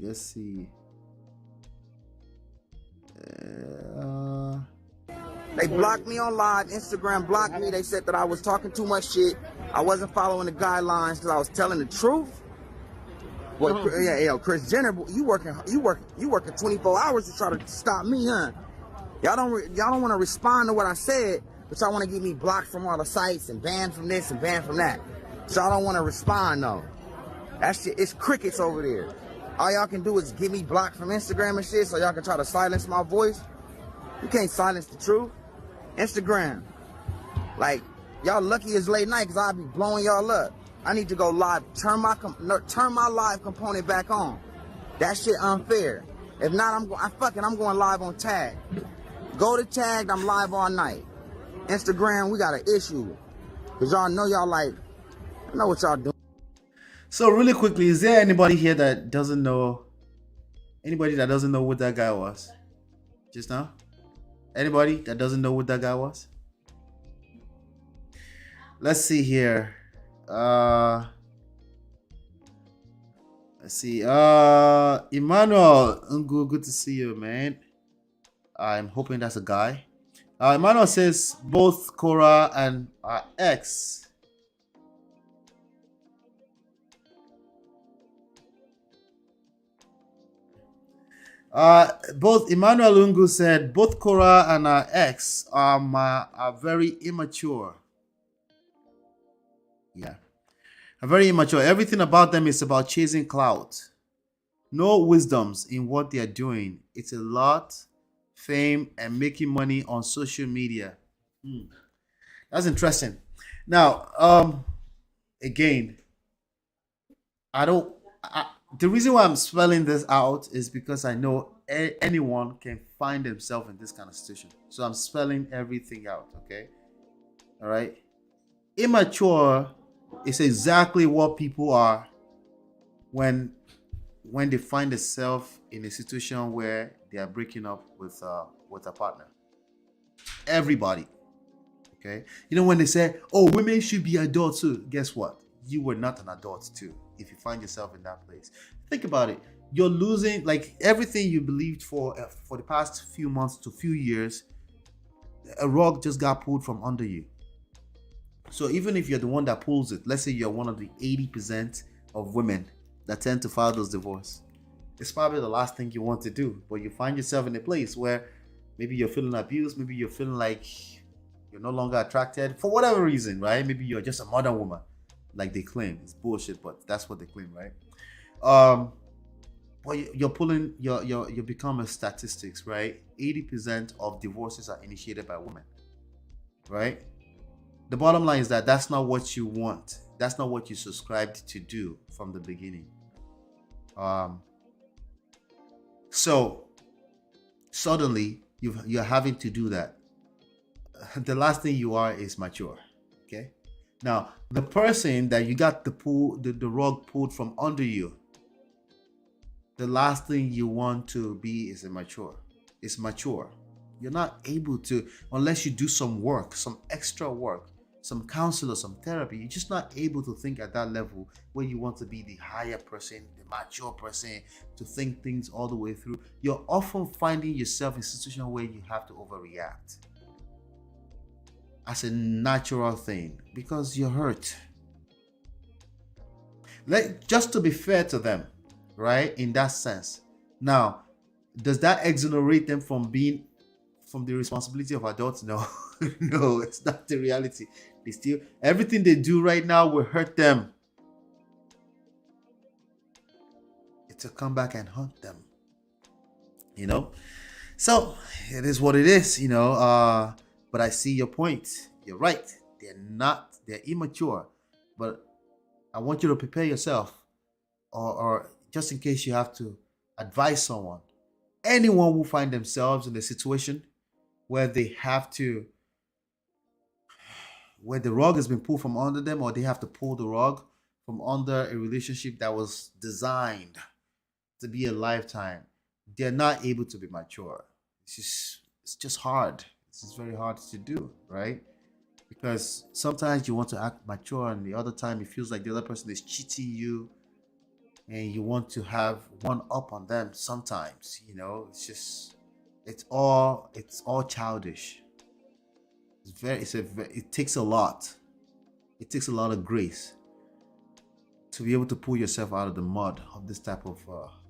They blocked me on live. Instagram blocked me. They said that I was talking too much shit. I wasn't following the guidelines because I was telling the truth. Boy, yeah, Chris Jenner, you working 24 hours to try to stop me, huh? Y'all don't want to respond to what I said, but y'all want to get me blocked from all the sites and banned from this and banned from that. So y'all don't want to respond though. That shit, it's crickets over there. All y'all can do is get me blocked from Instagram and shit, so y'all can try to silence my voice. You can't silence the truth. Instagram, like y'all lucky it's late night because I'll be blowing y'all up. I need to go live. Turn my live component back on. That shit unfair. If not, I'm going live on Tag. Go to Tag. I'm live all night. Instagram, we got an issue because y'all know I know what y'all doing. So really quickly, is there anybody here that doesn't know? Anybody that doesn't know what that guy was just now? Anybody that doesn't know what that guy was? Let's see here. Let's see. Emmanuel Ungu, good to see you, man. I'm hoping that's a guy. Emmanuel says both Korra and our ex. Both Emmanuel Ungu said both Korra and our ex are very immature. Yeah, are very immature. Everything about them is about chasing clout. No wisdoms in what they are doing. It's a lot, fame, and making money on social media. That's interesting. Now, again, the reason why I'm spelling this out is because I know anyone can find themselves in this kind of situation. So I'm spelling everything out, okay? All right? Immature is exactly what people are when they find themselves in a situation where they are breaking up with a partner. Everybody, okay? You know when they say, "Oh, women should be adults too." Guess what? You were not an adult too. If you find yourself in that place, think about it. You're losing like everything you believed for the past few months to few years. A rug just got pulled from under you. So even if you're the one that pulls it, let's say you're one of the 80% of women that tend to file those divorce, it's probably the last thing you want to do. But you find yourself in a place where maybe you're feeling abused, maybe you're feeling like you're no longer attracted for whatever reason, right? Maybe you're just a modern woman, like they claim. It's bullshit, but that's what they claim, right? But you're becoming statistics, right? 80% of divorces are initiated by women, right? The bottom line is that that's not what you want. That's not what you subscribed to do from the beginning. So suddenly you're having to do that. The last thing you are is mature. Okay. Now the person that you got the rug pulled from under you, the last thing you want to be is immature. It's mature. You're not able to, unless you do some work, some extra work, some counselor, some therapy. You're just not able to think at that level where you want to be the higher person, the mature person, to think things all the way through. You're often finding yourself in a situation where you have to overreact as a natural thing because you're hurt. Just to be fair to them, right? In that sense. Now, does that exonerate them from the responsibility of adults? No. No, it's not the reality. They still, everything they do right now will hurt them. It's a come back and hunt them. So it is what it is, but I see your point. You're right. They're immature. But I want you to prepare yourself or just in case you have to advise someone. Anyone who find themselves in a situation where they have to, where the rug has been pulled from under them, or they have to pull the rug from under a relationship that was designed to be a lifetime, they're not able to be mature. It's just hard. It's just very hard to do, right? Because sometimes you want to act mature, and the other time it feels like the other person is cheating you, and you want to have one up on them. Sometimes, it's just it's all childish. It takes a lot. It takes a lot of grace to be able to pull yourself out of the mud of this type of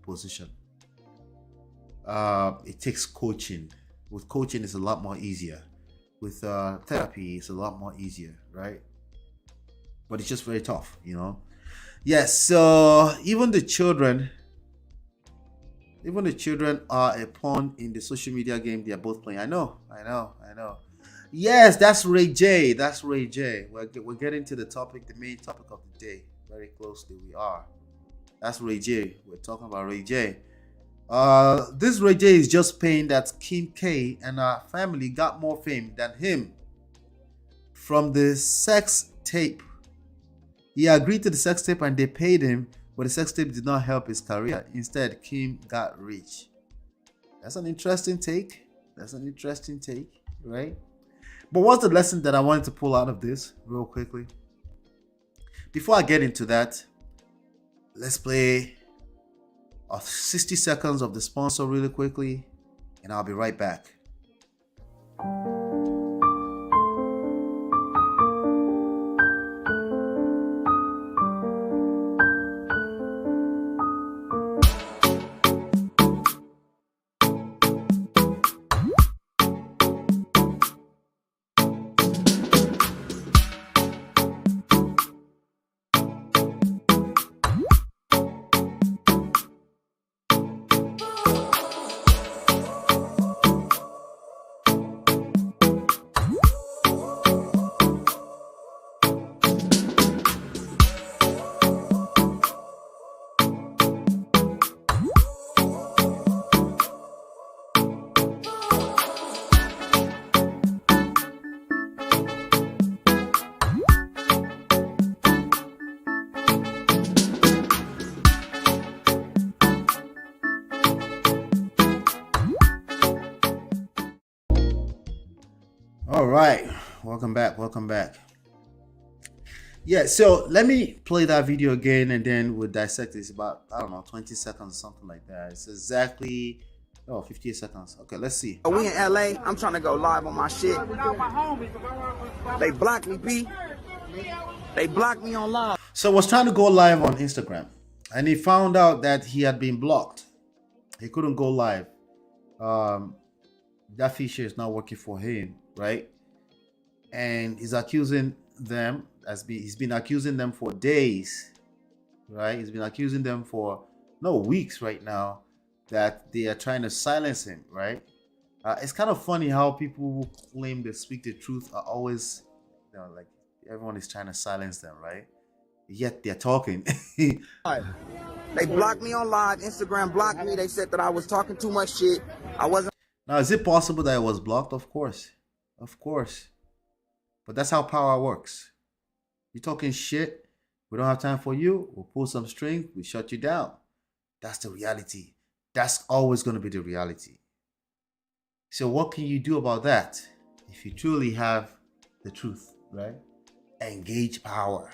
position. It takes coaching. With coaching, it's a lot more easier. With therapy, it's a lot more easier, right? But it's just very tough, Yes, so even the children are a pawn in the social media game they are both playing. I know. Yes, that's Ray J. We're getting to the main topic of the day. Very closely we are. That's Ray J. We're talking about Ray J. This Ray J is just paying that Kim K and her family got more fame than him from the sex tape. He agreed to the sex tape and they paid him, but the sex tape did not help his career. Instead, Kim got rich. That's an interesting take, right? But what's the lesson that I wanted to pull out of this real quickly? Before I get into that, let's play 60 seconds of the sponsor really quickly, and I'll be right back. All right, welcome back. Yeah, so let me play that video again and then we'll dissect it. It's about, 20 seconds or something like that. It's exactly 58 seconds. Okay, let's see. We in LA. I'm trying to go live on my shit. They blocked me, B. They blocked me on live. So I was trying to go live on Instagram and he found out that he had been blocked. He couldn't go live. That feature is not working for him, right? And he's accusing them, he's been accusing them for days, right? He's been accusing them for weeks right now that they are trying to silence him, right? It's kind of funny how people who claim they speak the truth are always, like everyone is trying to silence them, right? Yet they're talking. They blocked me on live. Instagram blocked me. They said that I was talking too much shit. I wasn't. Now, is it possible that I was blocked? Of course. But that's how power works. You're talking shit. We don't have time for you. We'll pull some strings. We shut you down. That's the reality. That's always going to be the reality. So what can you do about that? If you truly have the truth, right? Engage power.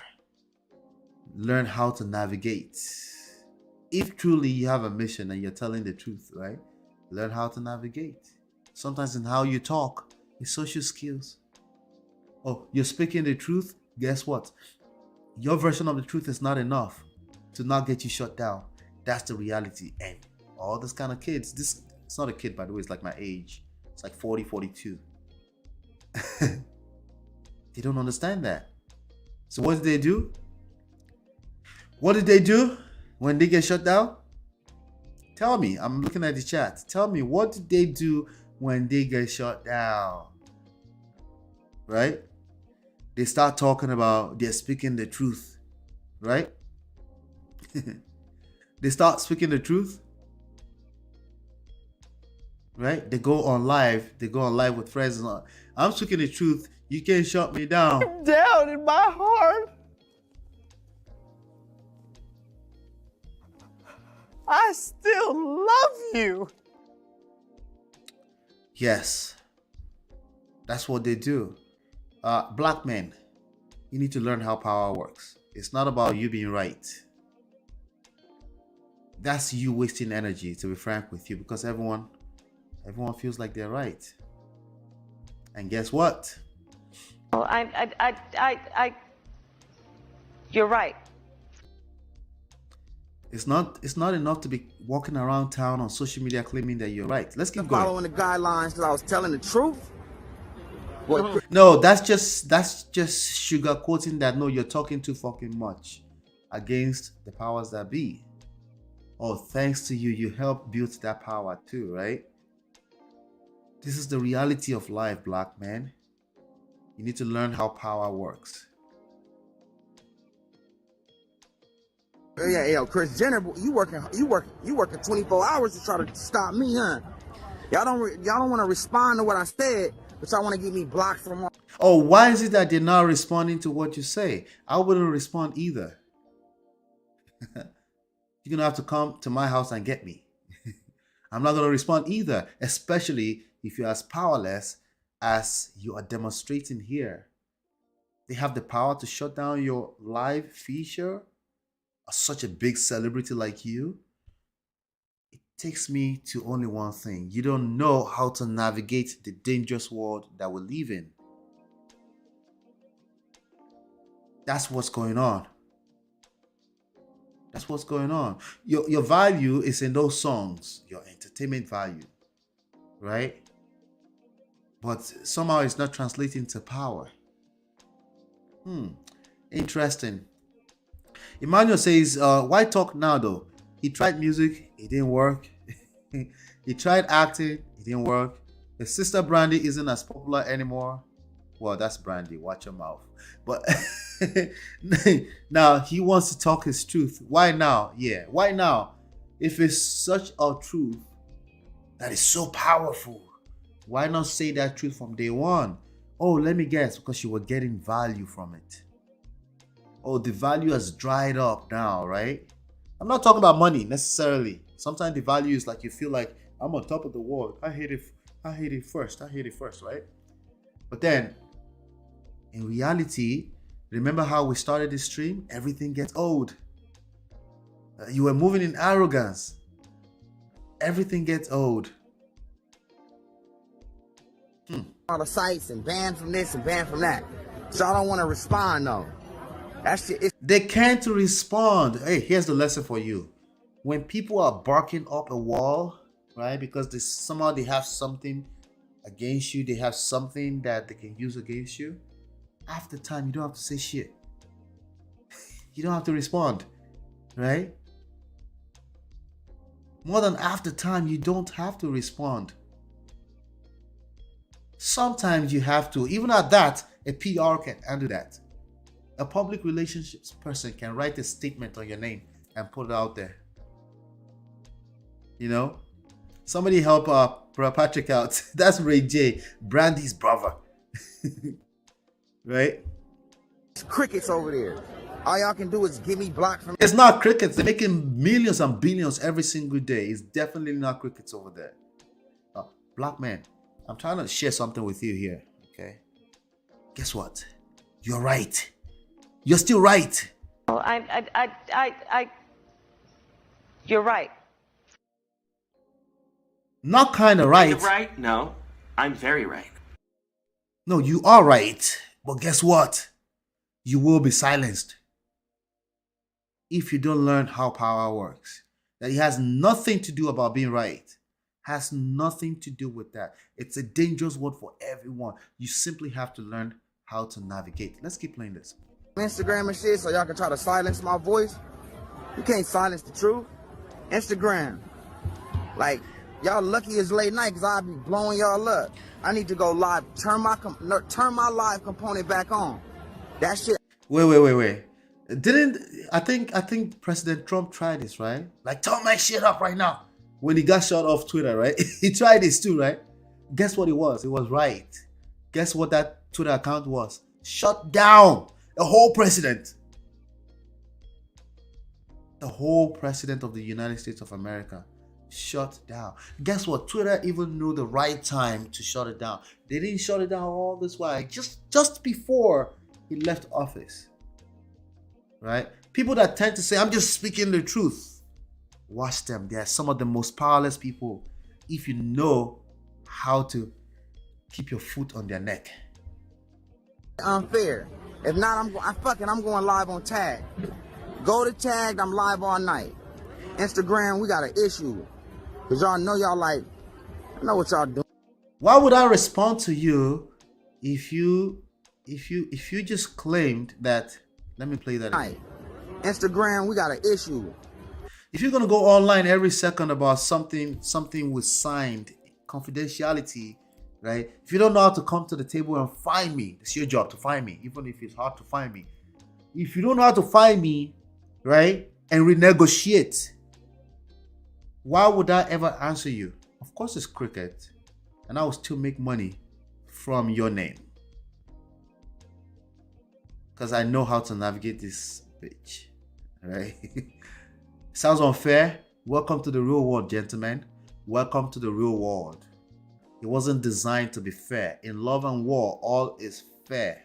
Learn how to navigate. If truly you have a mission and you're telling the truth, right? Learn how to navigate. Sometimes in how you talk, it's social skills. Oh, you're speaking the truth? Guess what? Your version of the truth is not enough to not get you shut down. That's the reality. And all this kind of kids, it's not a kid, by the way, it's like my age. It's like 40, 42. They don't understand that. So what did they do? What did they do when they get shut down? Tell me. I'm looking at the chat. Tell me, what did they do when they get shut down? Right? They start talking about they're speaking the truth. Right? They start speaking the truth. Right? They go on live. With friends. I'm speaking the truth. You can't shut me down. Down in my heart. I still love you. Yes. That's what they do. Black men, you need to learn how power works. It's not about you being right. That's you wasting energy, to be frank with you, because everyone feels like they're right. And guess what? Well, you're right. It's not enough to be walking around town on social media claiming that you're right. Let's keep going. Following the guidelines because I was telling the truth. Boy, No, that's just sugarcoating that. No, you're talking too fucking much against the powers that be. Oh, thanks to you, you helped build that power too, right? This is the reality of life, black man. You need to learn how power works. Yeah, Chris Jenner, you working 24 hours to try to stop me, huh? Y'all don't want to respond to what I said, but y'all want to get me blocked from. Oh, why is it that they're not responding to what you say? I wouldn't respond either. You're gonna have to come to my house and get me. I'm not gonna respond either, especially if you're as powerless as you are demonstrating here. They have the power to shut down your live feature. Such a big celebrity like you. It takes me to only one thing. You don't know how to navigate the dangerous world that we live in. That's what's going on. That's what's going on. Your value is in those songs, your entertainment value, right? But somehow it's not translating to power. Interesting. Emmanuel says, why talk now though? He tried music, it didn't work. He tried acting, it didn't work. His sister Brandy isn't as popular anymore. Well, that's Brandy, watch your mouth. But now he wants to talk his truth. Why now? Yeah, why now? If it's such a truth that is so powerful, why not say that truth from day one? Oh, let me guess, because you were getting value from it. Oh, the value has dried up now, right? I'm not talking about money necessarily. Sometimes the value is like you feel like I'm on top of the world. I hate it first, right? But then, in reality, remember how we started this stream? Everything gets old. You were moving in arrogance. Everything gets old. All the sites and banned from this and banned from that. So I don't want to respond though. That shit is. They can't respond. Hey, here's the lesson for you. When people are barking up a wall, right? Because somehow they have something against you. They have something that they can use against you. After time, you don't have to say shit. You don't have to respond, right? More than after time, you don't have to respond. Sometimes you have to. Even at that, a PR can handle that. A public relationships person can write a statement on your name and put it out there. You know? Somebody help Patrick out. That's Ray J, Brandy's brother. Right? It's crickets over there. All y'all can do is give me blocked from. It's not crickets. They're making millions and billions every single day. It's definitely not crickets over there. Black man, I'm trying to share something with you here. Okay? Guess what? You're right. You're still right. Well, you're right. Not kind of right. You're right? No, I'm very right. No, you are right. But guess what? You will be silenced if you don't learn how power works. That it has nothing to do about being right. Has nothing to do with that. It's a dangerous word for everyone. You simply have to learn how to navigate. Let's keep playing this. Instagram and shit so y'all can try to silence my voice. You can't silence the truth. Instagram. Like, y'all lucky it's late night because I'll be blowing y'all up. I need to go live. Turn my live component back on. That shit. Wait. I think President Trump tried this, right? Like, turn my shit up right now. When he got shut off Twitter, right? He tried this too, right? Guess what it was? It was right. Guess what that Twitter account was? Shut down. The whole president. The whole president of the United States of America shut down. Guess what? Twitter even knew the right time to shut it down. They didn't shut it down all this while. Just before he left office. Right? People that tend to say, I'm just speaking the truth. Watch them. They are some of the most powerless people if you know how to keep your foot on their neck. Unfair. If not, I'm going live on Tag. Go to Tagged, I'm live all night. Instagram, we got an issue. Cause y'all know I know what y'all doing. Why would I respond to you if you just claimed that? Let me play that again. Instagram, we got an issue. If you're gonna go online every second about something was signed, confidentiality, right? If you don't know how to come to the table and find me, it's your job to find me, even if it's hard to find me. If you don't know how to find me, right, and renegotiate, why would I ever answer you? Of course it's cricket, and I will still make money from your name. Because I know how to navigate this bitch, right? Sounds unfair? Welcome to the real world, gentlemen. Welcome to the real world. It wasn't designed to be fair. In love and war, all is fair.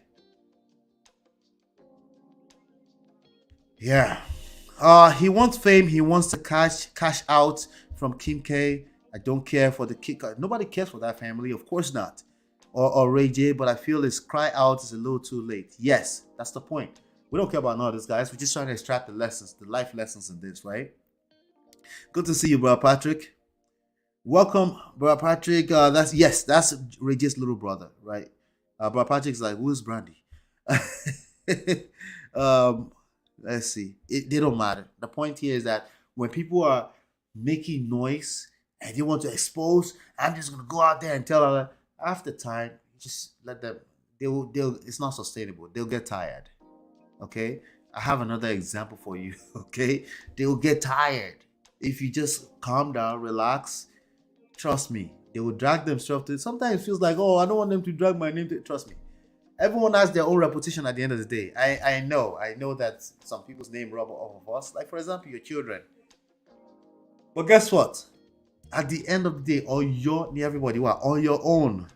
Yeah. He wants fame. He wants to cash out from Kim K. I don't care for the kick. Nobody cares for that family. Of course not. Or Ray J. But I feel his cry out is a little too late. Yes, that's the point. We don't care about none of this, guys. We're just trying to extract the lessons, the life lessons in this, right? Good to see you, brother Patrick. Welcome, brother Patrick. That's Ray J's little brother, right? Brother Patrick's like, who's Brandy? Let's see. They don't matter. The point here is that when people are making noise and they want to expose, I'm just gonna go out there and tell them. After time, just let them. They'll. It's not sustainable. They'll get tired. Okay. I have another example for you. Okay. They'll get tired if you just calm down, relax. Trust me. They will drag themselves to it. Sometimes it feels like, oh, I don't want them to drag my name to it. Trust me. Everyone has their own reputation at the end of the day. I know that some people's name rub off of us. Like, for example, your children. But guess what? At the end of the day, everybody are on your own.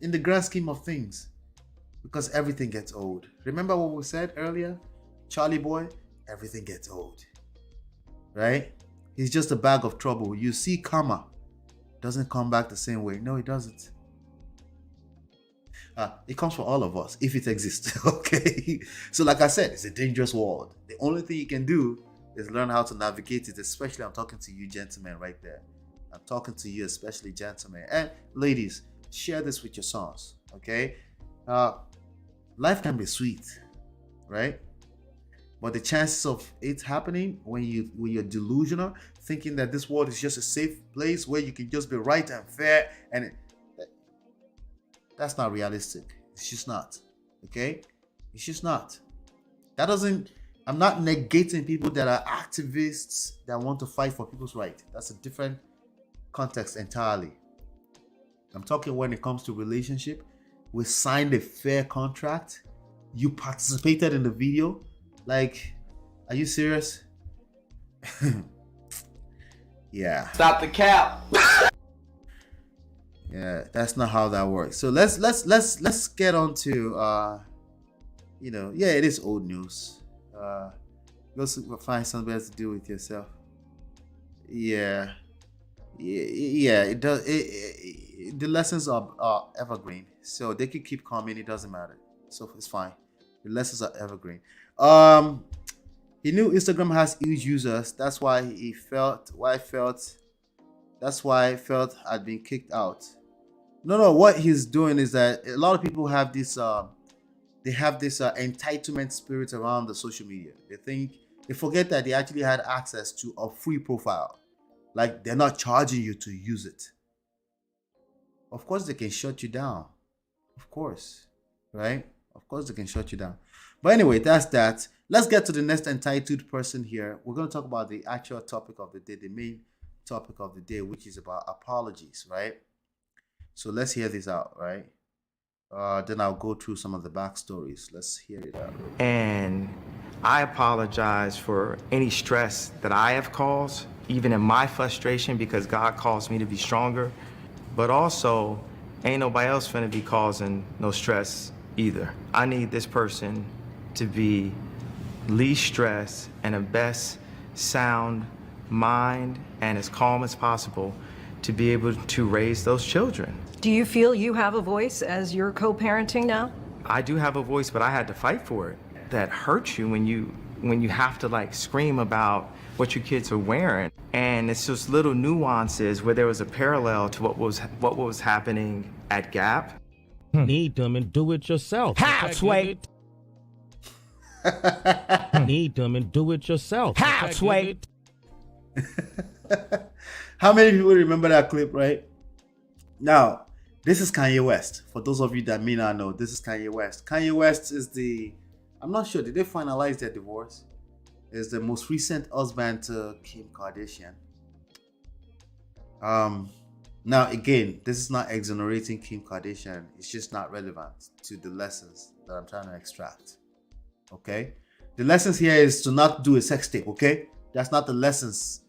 In the grand scheme of things. Because everything gets old. Remember what we said earlier? Charlyboy, everything gets old. Right? He's just a bag of trouble. You see karma. Doesn't come back the same way. No, it doesn't. It comes for all of us, if it exists. Okay? So like I said, it's a dangerous world. The only thing you can do is learn how to navigate it. Especially, I'm talking to you gentlemen right there. I'm talking to you, especially gentlemen. And ladies, share this with your sons. Okay? Life can be sweet, right? But the chances of it happening when you're delusional, thinking that this world is just a safe place where you can just be right and fair, and that's not realistic. It's just not. Okay? It's just not. I'm not negating people that are activists that want to fight for people's rights. That's a different context entirely. I'm talking when it comes to relationship. We signed a fair contract. You participated in the video. Like, are you serious? Yeah. Stop the cap. Yeah, that's not how that works. So let's get on to yeah, it is old news. Go find something else to do with yourself. Yeah. It does. The lessons are evergreen, so they can keep coming. It doesn't matter. So it's fine. The lessons are evergreen. He knew Instagram has huge users. That's why I felt I'd been kicked out. No. What he's doing is that a lot of people have this. They have this entitlement spirit around the social media. They forget that they actually had access to a free profile. Like, they're not charging you to use it. Of course, they can shut you down. Of course, right? Of course, they can shut you down. But anyway, that's that. Let's get to the next entitled person here. We're going to talk about the actual topic of the day, the main topic of the day, which is about apologies, right? So let's hear this out, right? Then I'll go through some of the backstories. Let's hear it out. And I apologize for any stress that I have caused even in my frustration, because God calls me to be stronger. But also, ain't nobody else finna be causing no stress either. I need this person to be least stress and the best sound mind and as calm as possible to be able to raise those children. Do you feel you have a voice as you're co-parenting now? I do have a voice, but I had to fight for it. That hurts you when you have to like scream about what your kids are wearing. And it's just little nuances where there was a parallel to what was happening at Gap. Need them and do it yourself. How, Sway? Need them and do it yourself. How, Sway? How many people remember that clip, right? Now, this is Kanye West. For those of you that may not know, this is Kanye West. Kanye West is I'm not sure, did they finalize their divorce? Is the most recent husband to Kim Kardashian. Now again, this is not exonerating Kim Kardashian. It's just not relevant to the lessons that I'm trying to extract. Okay? The lessons here is to not do a sex tape, okay? That's not the lessons.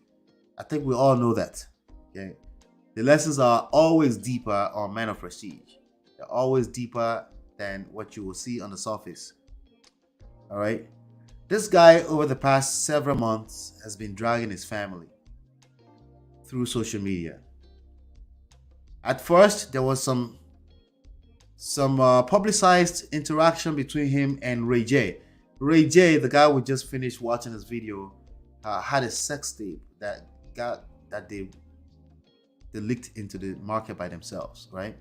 I think we all know that. Okay? The lessons are always deeper on Men of Prestige. They're always deeper than what you will see on the surface. All right? This guy, over the past several months, has been dragging his family through social media. At first, there was some publicized interaction between him and Ray J. Ray J, the guy we just finished watching this video, had a sex tape that they leaked into the market by themselves, right?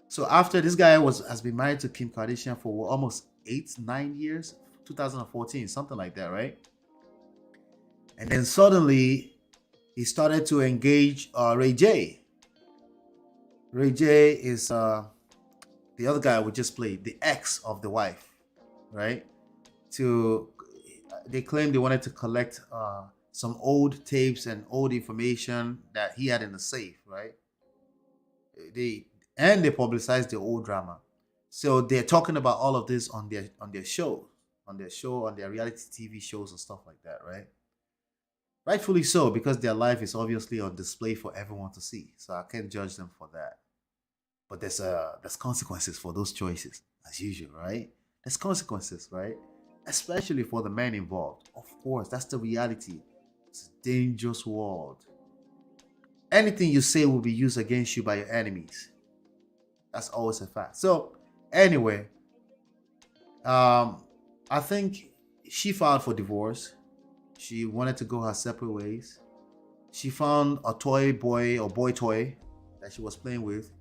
So after this guy has been married to Kim Kardashian for almost 8-9 years, 2014, something like that, right? And then suddenly he started to engage Ray J. Ray J is the other guy we just played, the ex of the wife, right? They claimed they wanted to collect some old tapes and old information that he had in the safe, right? They publicized the old drama. So they're talking about all of this on their reality TV shows and stuff like that, right? Rightfully so, because their life is obviously on display for everyone to see. So I can't judge them for that. But there's consequences for those choices, as usual, right? There's consequences, right? Especially for the men involved. Of course, that's the reality. It's a dangerous world. Anything you say will be used against you by your enemies. That's always a fact. So anyway, I think she filed for divorce. She wanted to go her separate ways. She found a toy boy or boy toy that she was playing with.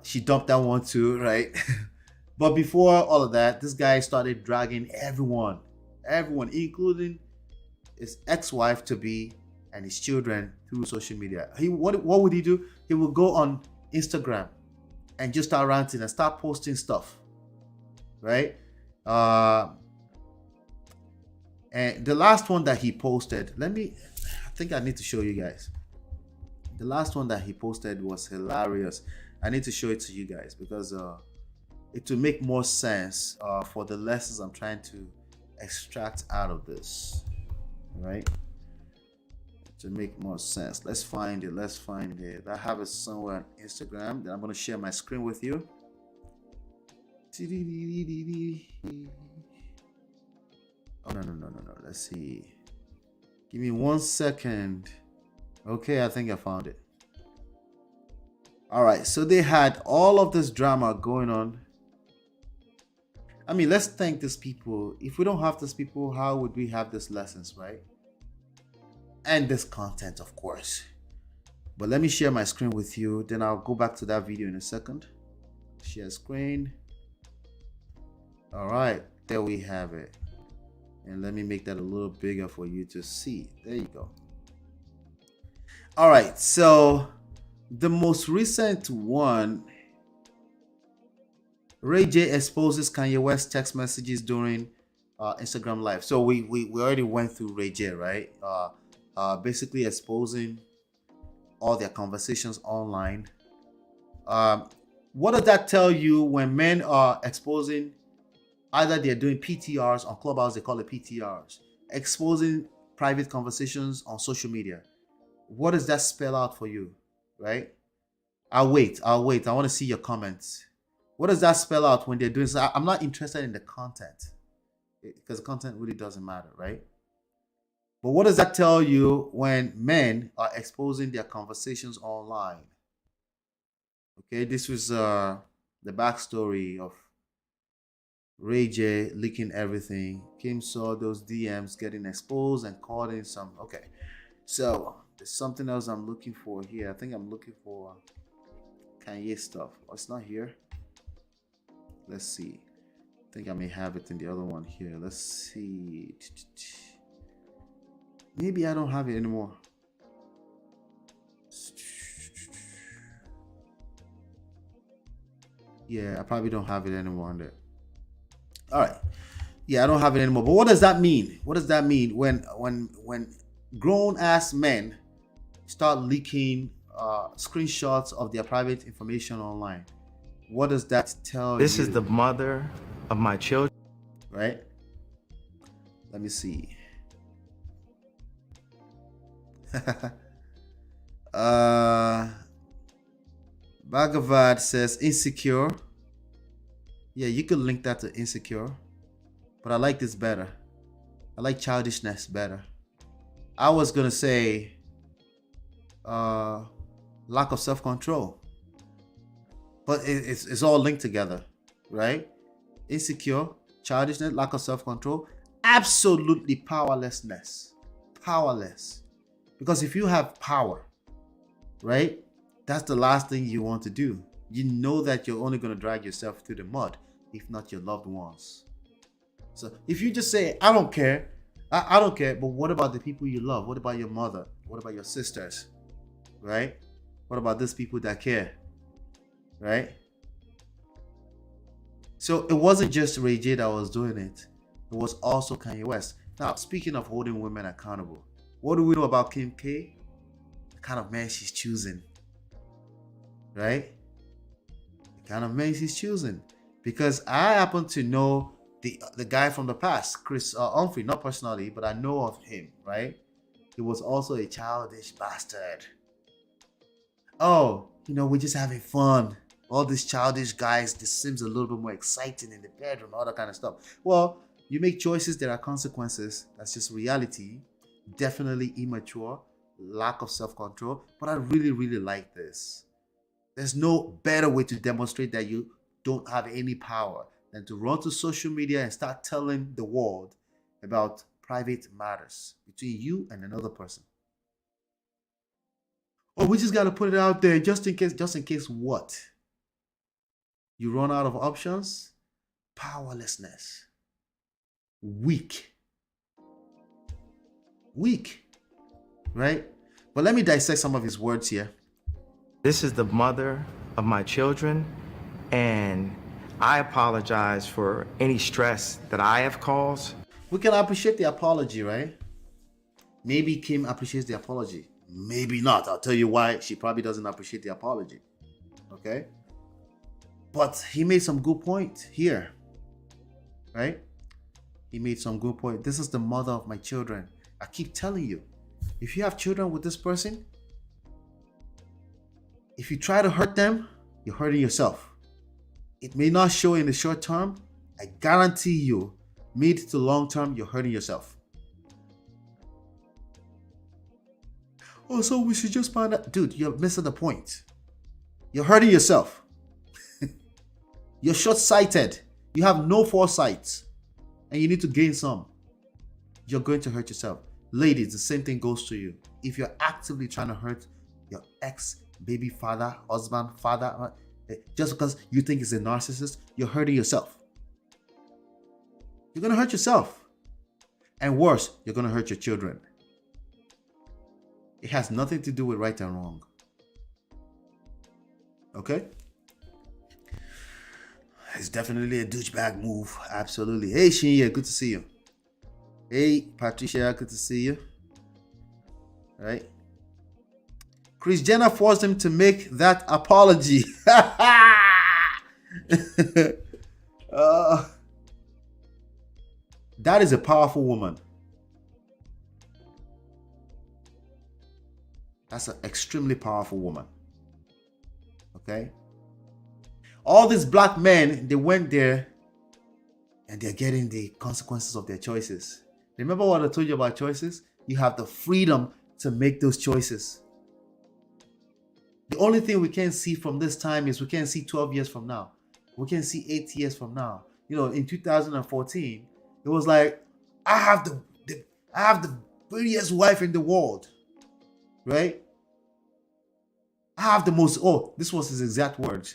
She dumped that one too, right? But before all of that, this guy started dragging everyone, including his ex-wife to be and his children through social media. What would he do? He would go on Instagram and just start ranting and start posting stuff, right? And the last one that he posted, I think I need to show you guys. The last one that he posted was hilarious. I need to show it to you guys because it will make more sense for the lessons I'm trying to extract out of this, right? To make more sense. Let's find it. I have it somewhere on Instagram. Then I'm going to share my screen with you. Oh, no. Let's see. Give me 1 second. Okay, I think I found it. All right, so they had all of this drama going on. I mean, let's thank these people. If we don't have these people, how would we have these lessons, right? And this content, of course. But let me share my screen with you. Then I'll go back to that video in a second. Share screen. All right, there we have it. And let me make that a little bigger for you to see. There you go. All right, so the most recent one, Ray J exposes Kanye West text messages during Instagram Live. So we already went through Ray J, right? Basically exposing all their conversations online. What does that tell you when men are exposing? Either they're doing PTRs on Clubhouse, they call it PTRs. exposing private conversations on social media. What does that spell out for you, right? I'll wait. I want to see your comments. What does that spell out when they're doing so? I'm not interested in the content because the content really doesn't matter, right? But what does that tell you when men are exposing their conversations online? Okay, this was the backstory of Ray J leaking everything. Kim saw those DMs getting exposed and caught in some. Okay, so there's something else I'm looking for here. I think I'm looking for Kanye stuff. Oh, it's not here. Let's see. I think I may have it in the other one here. Let's see. Maybe I don't have it anymore. Yeah, I probably don't have it anymore on there. All right. Yeah, I don't have it anymore. But what does that mean? What does that mean when grown ass men start leaking screenshots of their private information online? What does that tell you? This is the mother of my children. Right? Let me see. Bhagavad says insecure. Yeah, you could link that to insecure. But I like this better. I like childishness better. I was gonna say lack of self-control. But it's all linked together, right? Insecure, childishness, lack of self-control, absolutely powerlessness. Powerless. Because if you have power, right, that's the last thing you want to do. You know that you're only going to drag yourself through the mud, if not your loved ones. So if you just say, I don't care, I don't care, but what about the people you love? What about your mother? What about your sisters? Right? What about those people that care? Right? So it wasn't just Ray J that was doing it. It was also Kanye West. Now, speaking of holding women accountable, what do we know about Kim K? The kind of man she's choosing. Right? The kind of man she's choosing. Because I happen to know the guy from the past, Chris Humphrey, not personally, but I know of him, right? He was also a childish bastard. Oh, we're just having fun. All these childish guys, this seems a little bit more exciting in the bedroom, all that kind of stuff. Well, you make choices, there are consequences. That's just reality. Definitely immature, lack of self-control. But I really, really like this. There's no better way to demonstrate that you don't have any power than to run to social media and start telling the world about private matters between you and another person. Oh, we just got to put it out there just in case what? You run out of options? Powerlessness. Weak. Right? But let me dissect some of his words here. This is the mother of my children, and I apologize for any stress that I have caused. We can appreciate the apology, right? Maybe Kim appreciates the apology. Maybe not. I'll tell you why she probably doesn't appreciate the apology. Okay? But he made some good point here. Right? He made some good point. This is the mother of my children. I keep telling you, if you have children with this person, if you try to hurt them, you're hurting yourself. It may not show in the short term. I guarantee you, mid to long term, you're hurting yourself. Oh, so we should just find out. Dude, you're missing the point. You're hurting yourself. You're short-sighted. You have no foresight. And you need to gain some. You're going to hurt yourself. Ladies, the same thing goes to you. If you're actively trying to hurt your ex-baby father, husband, father, just because you think he's a narcissist, you're hurting yourself. You're going to hurt yourself. And worse, you're going to hurt your children. It has nothing to do with right and wrong. Okay? It's definitely a douchebag move. Absolutely. Hey, Shinya, good to see you. Hey, Patricia, good to see you. All right. Kris Jenner forced him to make that apology. That is a powerful woman. That's an extremely powerful woman. Okay? All these black men, they went there and they're getting the consequences of their choices. Remember what I told you about choices? You have the freedom to make those choices. The only thing we can see from this time is we can see 12 years from now. We can see 8 years from now. You know, in 2014, it was like, I have the prettiest wife in the world, right? I have the most, this was his exact words,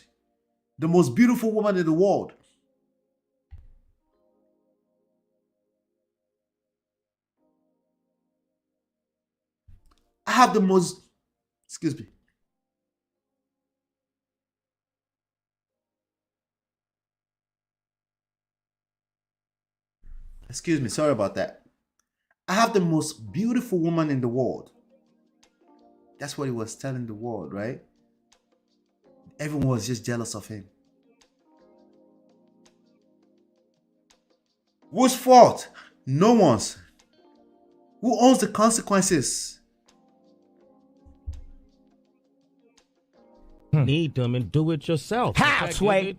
the most beautiful woman in the world. I have the most, excuse me. Excuse me, sorry about that. I have the most beautiful woman in the world. That's what he was telling the world, right? Everyone was just jealous of him. Whose fault? No one's. Who owns the consequences? Need them and do it yourself. How, Sway?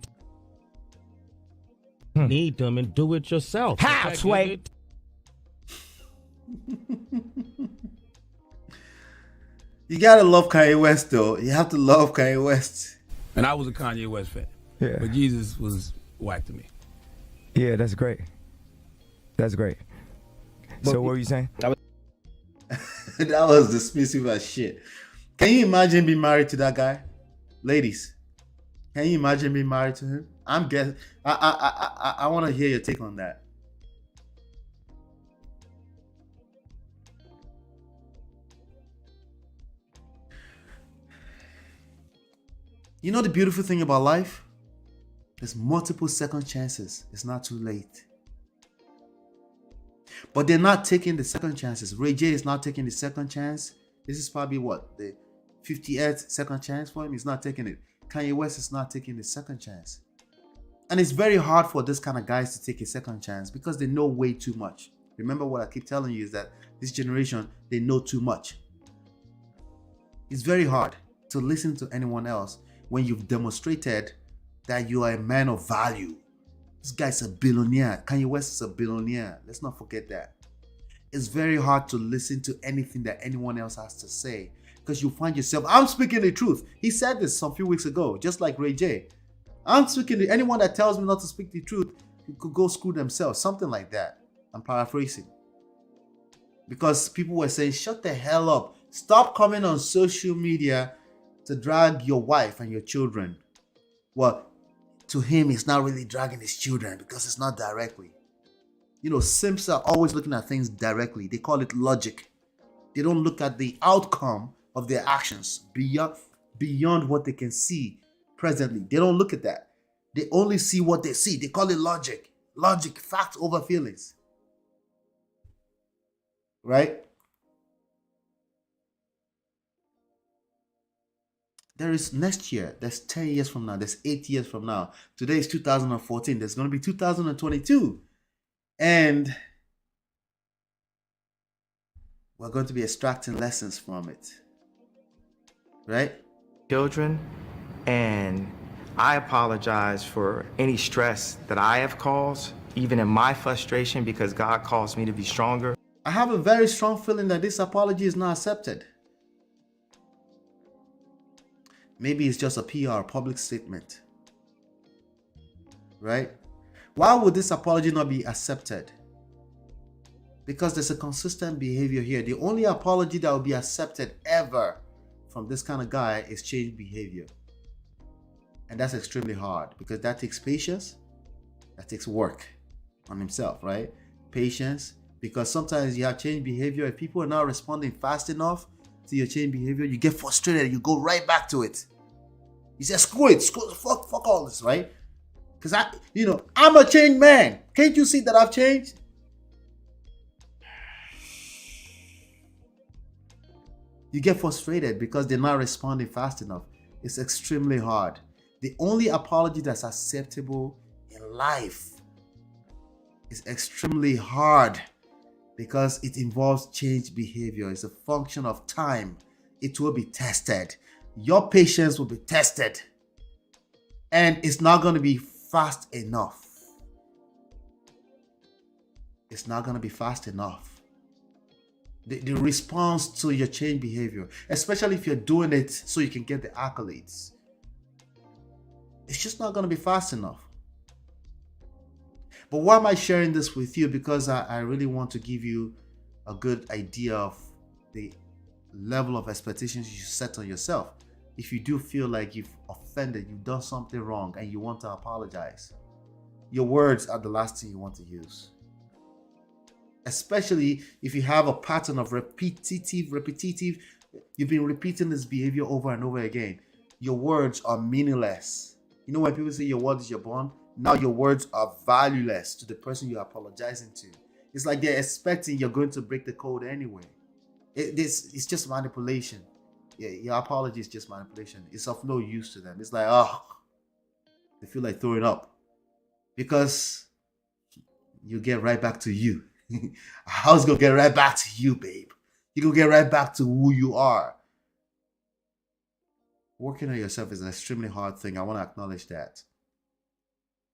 Need them and do it yourself. How, Sway? You gotta love Kanye West, though. You have to love Kanye West. And I was a Kanye West fan. Yeah. But Jesus was whack to me. Yeah, that's great. That's great. So what were you saying? That was dismissive as shit. Can you imagine being married to that guy? Ladies, can you imagine being married to him? I'm guessing. I want to hear your take on that. You know the beautiful thing about life? There's multiple second chances. It's not too late. But they're not taking the second chances. Ray J is not taking the second chance. This is probably what? The 58th second chance for him? He's not taking it. Kanye West is not taking the second chance. And it's very hard for this kind of guys to take a second chance because they know way too much. Remember what I keep telling you is that this generation, they know too much. It's very hard to listen to anyone else when you've demonstrated that you are a man of value. This guy's a billionaire. Kanye West is a billionaire. Let's not forget that. It's very hard to listen to anything that anyone else has to say because you find yourself, I'm speaking the truth. He said this some few weeks ago, just like Ray J. I'm speaking to anyone that tells me not to speak the truth, you could go screw themselves. Something like that. I'm paraphrasing. Because people were saying, shut the hell up. Stop coming on social media to drag your wife and your children. Well, to him, he's not really dragging his children because it's not directly. You know, simps are always looking at things directly. They call it logic. They don't look at the outcome of their actions beyond what they can see presently. They don't look at that. They only see what they see. They call it logic. Logic, facts over feelings. Right? There is next year, there's 10 years from now, there's 8 years from now. Today is 2014, there's going to be 2022. And we're going to be extracting lessons from it. Right? Children, and I apologize for any stress that I have caused, even in my frustration, because God calls me to be stronger. I have a very strong feeling that this apology is not accepted. Maybe it's just a PR, public statement. Right? Why would this apology not be accepted? Because there's a consistent behavior here. The only apology that will be accepted ever from this kind of guy is change behavior. And that's extremely hard because that takes patience. That takes work on himself, right? Patience. Because sometimes you have change behavior. If people are not responding fast enough to your change behavior, you get frustrated. You go right back to it. You say, screw it. Fuck all this, right? Because I'm a changed man. Can't you see that I've changed? You get frustrated because they're not responding fast enough. It's extremely hard. The only apology that's acceptable in life is extremely hard because it involves change behavior. It's a function of time. it will be tested. Your patience will be tested. And it's not going to be fast enough. It's not going to be fast enough. The response to your change behavior, especially if you're doing it so you can get the accolades, it's just not going to be fast enough. But why am I sharing this with you? Because I really want to give you a good idea of the level of expectations you set on yourself. If you do feel like you've offended, you've done something wrong, and you want to apologize, your words are the last thing you want to use. Especially if you have a pattern of repetitive, you've been repeating this behavior over and over again. Your words are meaningless. You know when people say your word is your bond? Now your words are valueless to the person you're apologizing to. It's like they're expecting you're going to break the code anyway. It's just manipulation. Yeah, your apology is just manipulation. It's of no use to them. It's like, oh, they feel like throwing up. Because you get right back to you. How's it gonna get right back to you, babe? You're gonna get right back to who you are. Working on yourself is an extremely hard thing. I want to acknowledge that.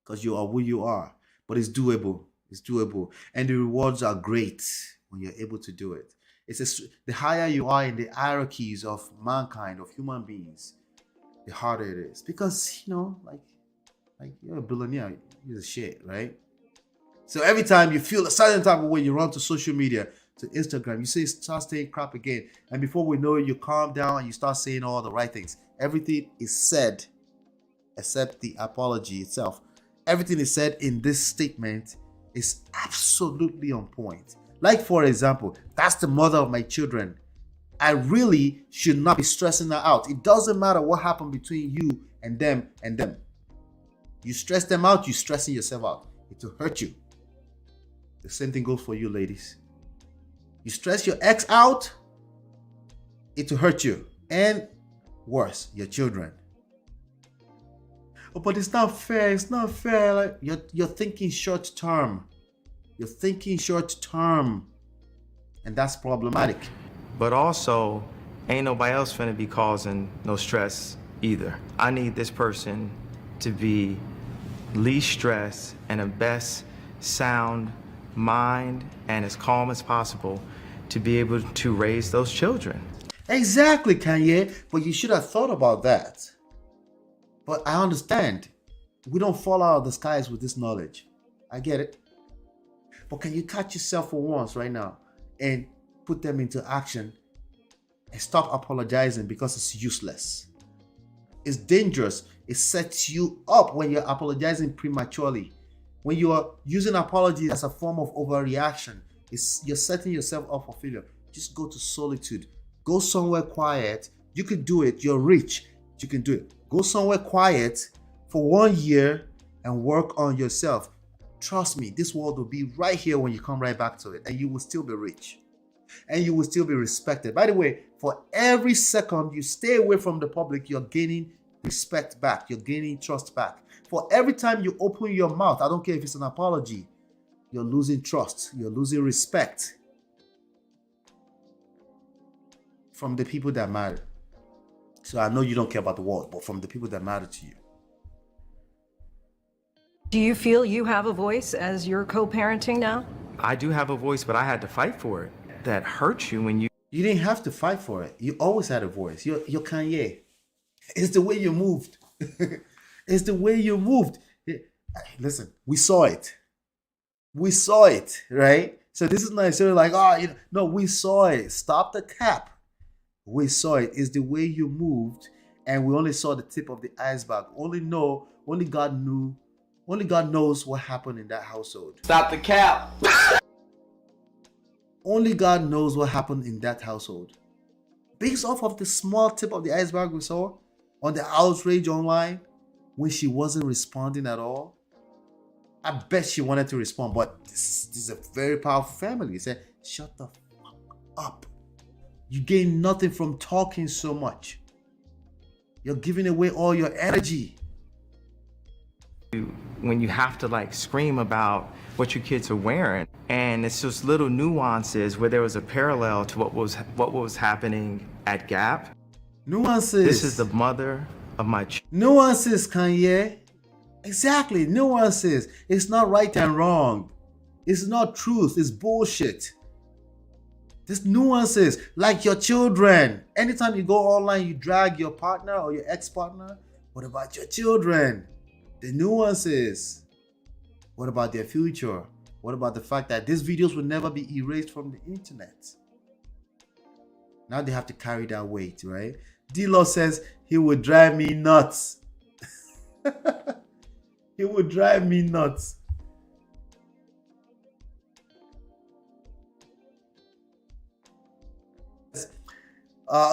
Because you are who you are. But it's doable. It's doable. And the rewards are great when you're able to do it. The higher you are in the hierarchies of mankind, of human beings, the harder it is. Because, like you're a billionaire, you're the shit, right? So every time you feel a certain type of way, you run to social media, to Instagram, you start saying crap again. And before we know it, you calm down and you start saying all the right things. Everything is said, except the apology itself. Everything is said in this statement is absolutely on point. Like, for example, that's the mother of my children. I really should not be stressing her out. It doesn't matter what happened between you and them and them. You stress them out, you're stressing yourself out. It will hurt you. The same thing goes for you, ladies. You stress your ex out, it will hurt you. And worse, your children. Oh, but it's not fair. It's not fair. Like you're thinking short term. You're thinking short term. And that's problematic. But also, ain't nobody else finna be causing no stress either. I need this person to be least stressed and the best sound mind and as calm as possible to be able to raise those children. Exactly, Kanye. But you should have thought about that. But I understand. We don't fall out of the skies with this knowledge. I get it. But can you catch yourself for once right now and put them into action and stop apologizing because it's useless? It's dangerous. It sets you up when you're apologizing prematurely. When you are using apology as a form of overreaction, you're setting yourself up for failure. Just go to solitude. Go somewhere quiet. You can do it. You're rich. You can do it. Go somewhere quiet for 1 year and work on yourself. Trust me, this world will be right here when you come right back to it, and you will still be rich. And you will still be respected. By the way, for every second you stay away from the public, you're gaining respect back. You're gaining trust back. For every time you open your mouth, I don't care if it's an apology, you're losing trust. You're losing respect from the people that matter. So I know you don't care about the world, but from the people that matter to you. Do you feel you have a voice as you're co-parenting now? I do have a voice, but I had to fight for it. That hurts you when you... You didn't have to fight for it. You always had a voice. You're Kanye. It's the way you moved. It's the way you moved. Listen, we saw it. We saw it, right? So this is not necessarily like, no, we saw it. Stop the cap. We saw it. It's the way you moved, and we only saw the tip of the iceberg. Only God knows what happened in that household. Stop the cap. Only God knows what happened in that household. Based off of the small tip of the iceberg we saw on the outrage online when she wasn't responding at all. I bet she wanted to respond, but this is a very powerful family. He said, shut the fuck up. You gain nothing from talking so much. You're giving away all your energy. when you have to like scream about what your kids are wearing. And it's just little nuances where there was a parallel to what was happening at Gap. Nuances. This is the mother of my nuances, Kanye. Exactly, nuances. It's not right and wrong. It's not truth. It's bullshit. There's nuances. Like your children. Anytime you go online, you drag your partner or your ex-partner. What about your children? The nuances. What about their future? What about the fact that these videos will never be erased from the internet? Now they have to carry that weight, right? D-Law says he would drive me nuts. He would drive me nuts.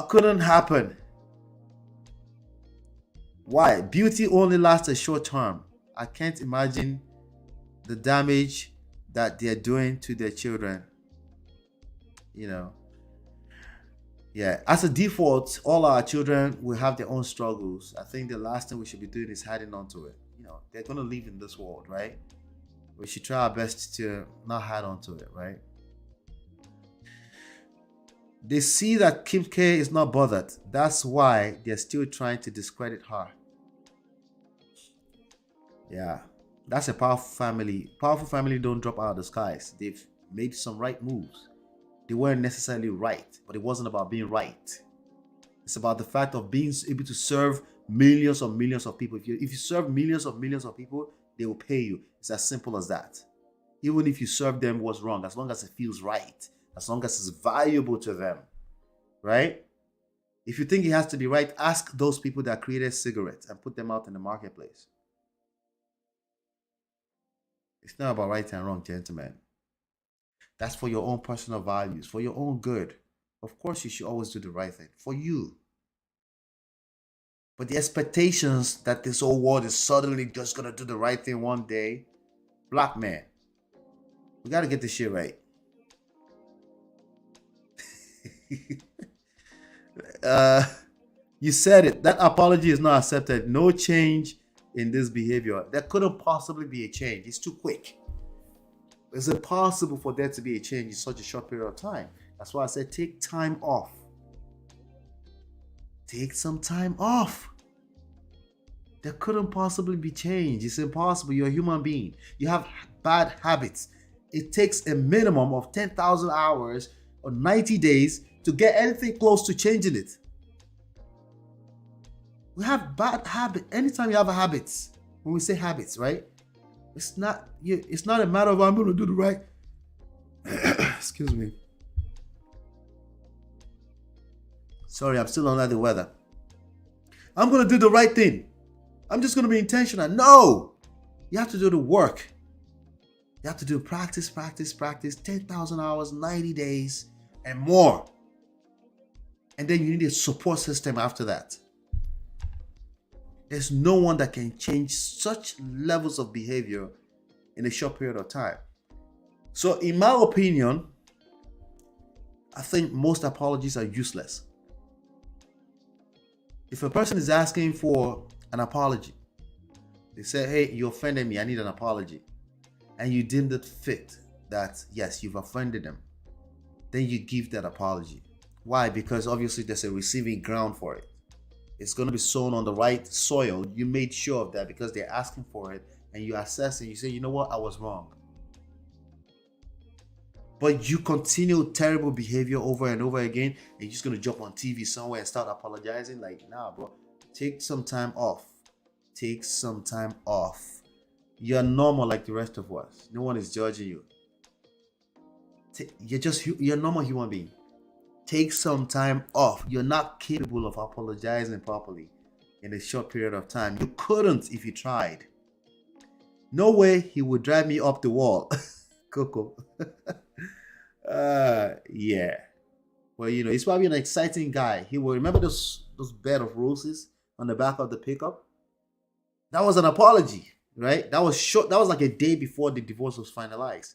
Couldn't happen. Why? Beauty only lasts a short term. I can't imagine the damage that they're doing to their children. You know. Yeah, as a default, all our children will have their own struggles. I think the last thing we should be doing is hiding onto it. You know, they're going to live in this world, right? We should try our best to not hide onto it, right? They see that Kim K is not bothered. That's why they're still trying to discredit her. Yeah, that's a powerful family. Powerful family don't drop out of the skies. They've made some right moves. They weren't necessarily right, but it wasn't about being right. It's about the fact of being able to serve millions of people. If you serve millions of people, they will pay you. It's as simple as that. Even if you serve them what's wrong, as long as it feels right, as long as it's valuable to them, right? If you think it has to be right, ask those people that created cigarettes and put them out in the marketplace. It's not about right and wrong, gentlemen. That's for your own personal values, for your own good. Of course, you should always do the right thing for you. But the expectations that this whole world is suddenly just going to do the right thing one day, black man, we got to get this shit right. You said it. That apology is not accepted. No change in this behavior. There couldn't possibly be a change. It's too quick. It's impossible for there to be a change in such a short period of time. That's why I said take time off. Take some time off. There couldn't possibly be change. It's impossible. You're a human being. You have bad habits. It takes a minimum of 10,000 hours or 90 days to get anything close to changing it. We have bad habits. Anytime you have habits, when we say habits, right? It's not a matter of I'm going to do the right. Excuse me. Sorry, I'm still under the weather. I'm going to do the right thing. I'm just going to be intentional. No! You have to do the work. You have to do practice, 10,000 hours, 90 days, and more. And then you need a support system after that. There's no one that can change such levels of behavior in a short period of time. So in my opinion, I think most apologies are useless. If a person is asking for an apology, they say, hey, you offended me, I need an apology. And you deemed it fit that, yes, you've offended them. Then you give that apology. Why? Because obviously there's a receiving ground for it. It's going to be sown on the right soil. You made sure of that because they're asking for it. And you assess and you say, you know what? I was wrong. But you continue terrible behavior over and over again. And you're just going to jump on TV somewhere and start apologizing. Like, nah, bro. Take some time off. Take some time off. You're normal like the rest of us. No one is judging you. You're a normal human being. Take some time off. You're not capable of apologizing properly in a short period of time. You couldn't if you tried. No way he would drive me up the wall. Coco. Yeah. Well, you know, he's probably an exciting guy. He will remember those bed of roses on the back of the pickup. That was an apology, right? That was short. That was like a day before the divorce was finalized.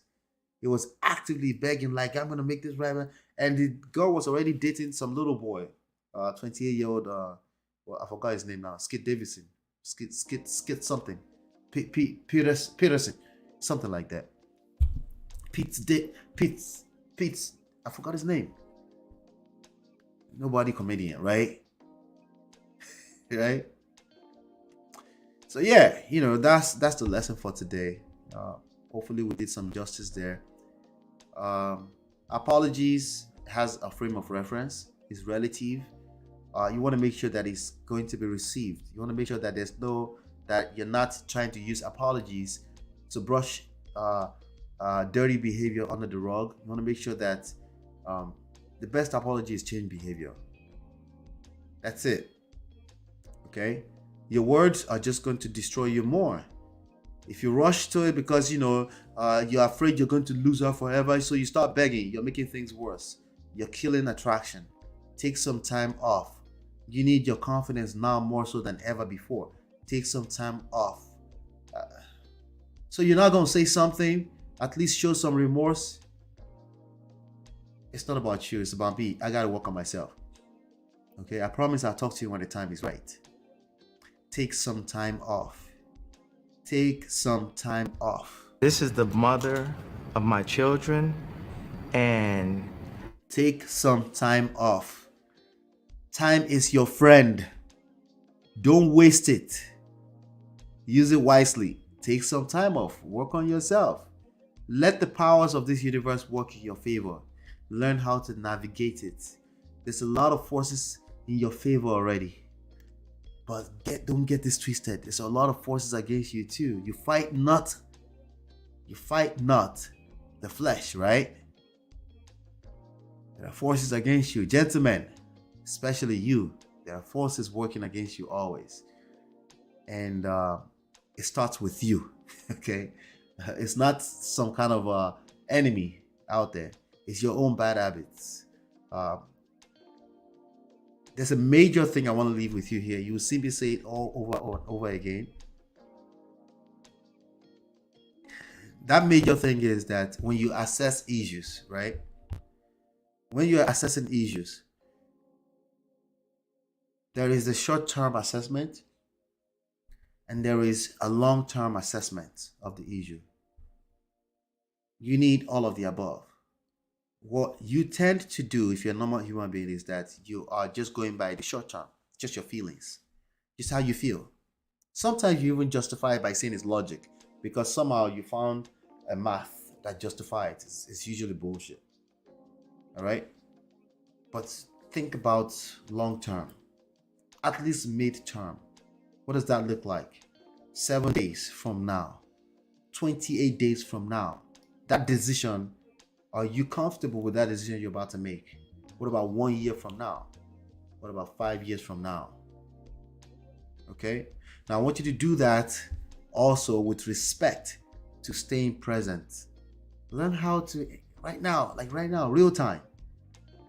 He was actively begging, like, I'm gonna make this right. And the girl was already dating some little boy, 28-year-old. Well, I forgot his name now. Skit Davidson. Skit something. Peterson, something like that. Pete's. I forgot his name. Nobody comedian, right? Right? So yeah, that's the lesson for today. Hopefully we did some justice there. Apologies has a frame of reference, is relative. You want to make sure that it's going to be received. You want to make sure that that you're not trying to use apologies to brush dirty behavior under the rug. You want to make sure that the best apology is change behavior. That's it. Okay? Your words are just going to destroy you more. If you rush to it because you're afraid you're going to lose her forever, so you start begging, you're making things worse. You're killing attraction. Take some time off. You need your confidence now more so than ever before. Take some time off. So you're not going to say something, at least show some remorse. It's not about you, it's about me. I got to work on myself. Okay, I promise I'll talk to you when the time is right. Take some time off. Take some time off. This is the mother of my children, and take some time off. Time is your friend. Don't waste it. Use it wisely. Take some time off. Work on yourself. Let the powers of this universe work in your favor. Learn how to navigate it. There's a lot of forces in your favor already. But don't get this twisted. There's a lot of forces against you too. You fight not the flesh, right? There are forces against you. Gentlemen, especially you, there are forces working against you always. And it starts with you, okay? It's not some kind of enemy out there. It's your own bad habits. There's a major thing I want to leave with you here. You will see me say it all over again. That major thing is that when you assess issues, right? When you're assessing issues, there is a short-term assessment and there is a long-term assessment of the issue. You need all of the above. What you tend to do if you're a normal human being is that you are just going by the short term, just your feelings, just how you feel. Sometimes you even justify it by saying it's logic because somehow you found a math that justifies it. It's usually bullshit. All right? But think about long term, at least mid term. What does that look like? 7 days from now, 28 days from now, that decision. Are you comfortable with that decision you're about to make? What about 1 year from now? What about 5 years from now? Okay? Now I want you to do that also with respect to staying present. Learn how to, right now, real time.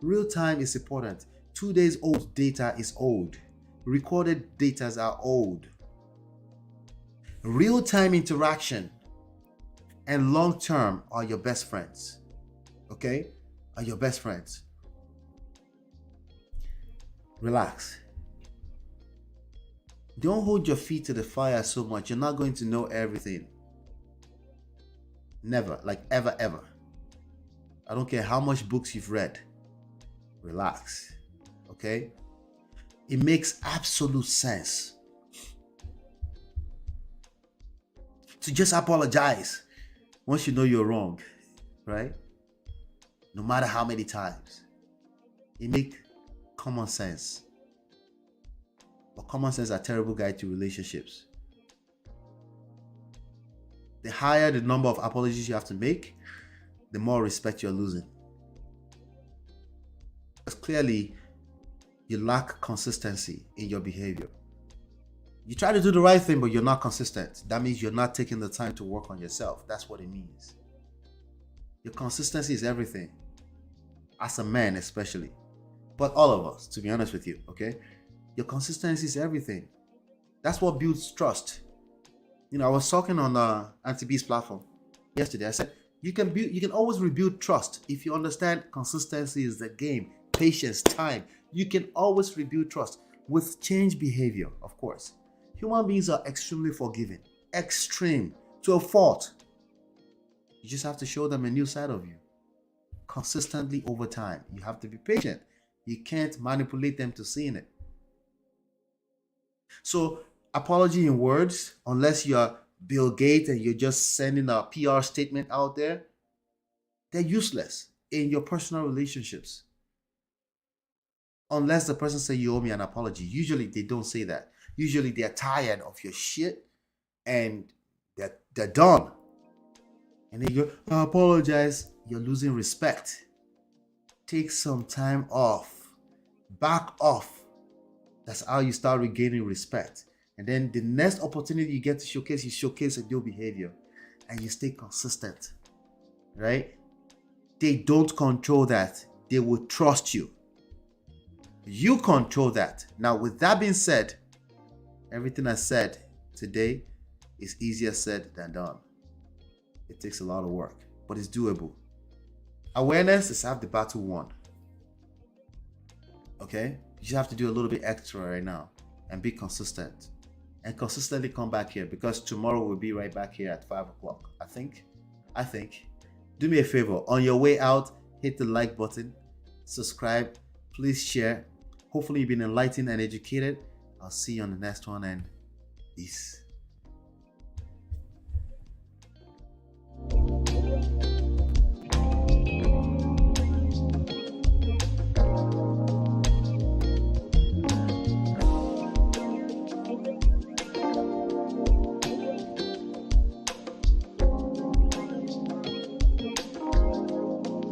Real time is important. 2 days old data is old. Recorded data are old. Real time interaction and long term are your best friends. Okay? Are your best friends. Relax. Don't hold your feet to the fire so much. You're not going to know everything. Never. Like ever. I don't care how much books you've read. Relax. Okay? It makes absolute sense to just apologize once you know you're wrong. Right? No matter how many times. It makes common sense. But common sense is a terrible guide to relationships. The higher the number of apologies you have to make, the more respect you're losing. Because clearly, you lack consistency in your behavior. You try to do the right thing, but you're not consistent. That means you're not taking the time to work on yourself. That's what it means. Your consistency is everything. As a man, especially. But all of us, to be honest with you, okay? Your consistency is everything. That's what builds trust. I was talking on Auntie B's platform yesterday. I said, you can always rebuild trust if you understand consistency is the game. Patience, time. You can always rebuild trust with change behavior, of course. Human beings are extremely forgiving. extreme, to a fault. You just have to show them a new side of you. Consistently over time. You have to be patient. You can't manipulate them to seeing it. So, apology in words, unless you're Bill Gates and you're just sending a PR statement out there, they're useless in your personal relationships. Unless the person says you owe me an apology. Usually they don't say that. Usually they're tired of your shit and they're done. And then you go, I apologize. You're losing respect. Take some time off. Back off. That's how you start regaining respect. And then the next opportunity you get to showcase, you showcase a new behavior. And you stay consistent. Right? They don't control that. They will trust you. You control that. Now, with that being said, everything I said today is easier said than done. It takes a lot of work, but it's doable. Awareness is half the battle won. Okay? You just have to do a little bit extra right now and be consistent. And consistently come back here, because tomorrow we'll be right back here at 5 o'clock. I think. Do me a favor. On your way out, hit the like button. Subscribe. Please share. Hopefully you've been enlightened and educated. I'll see you on the next one, and peace.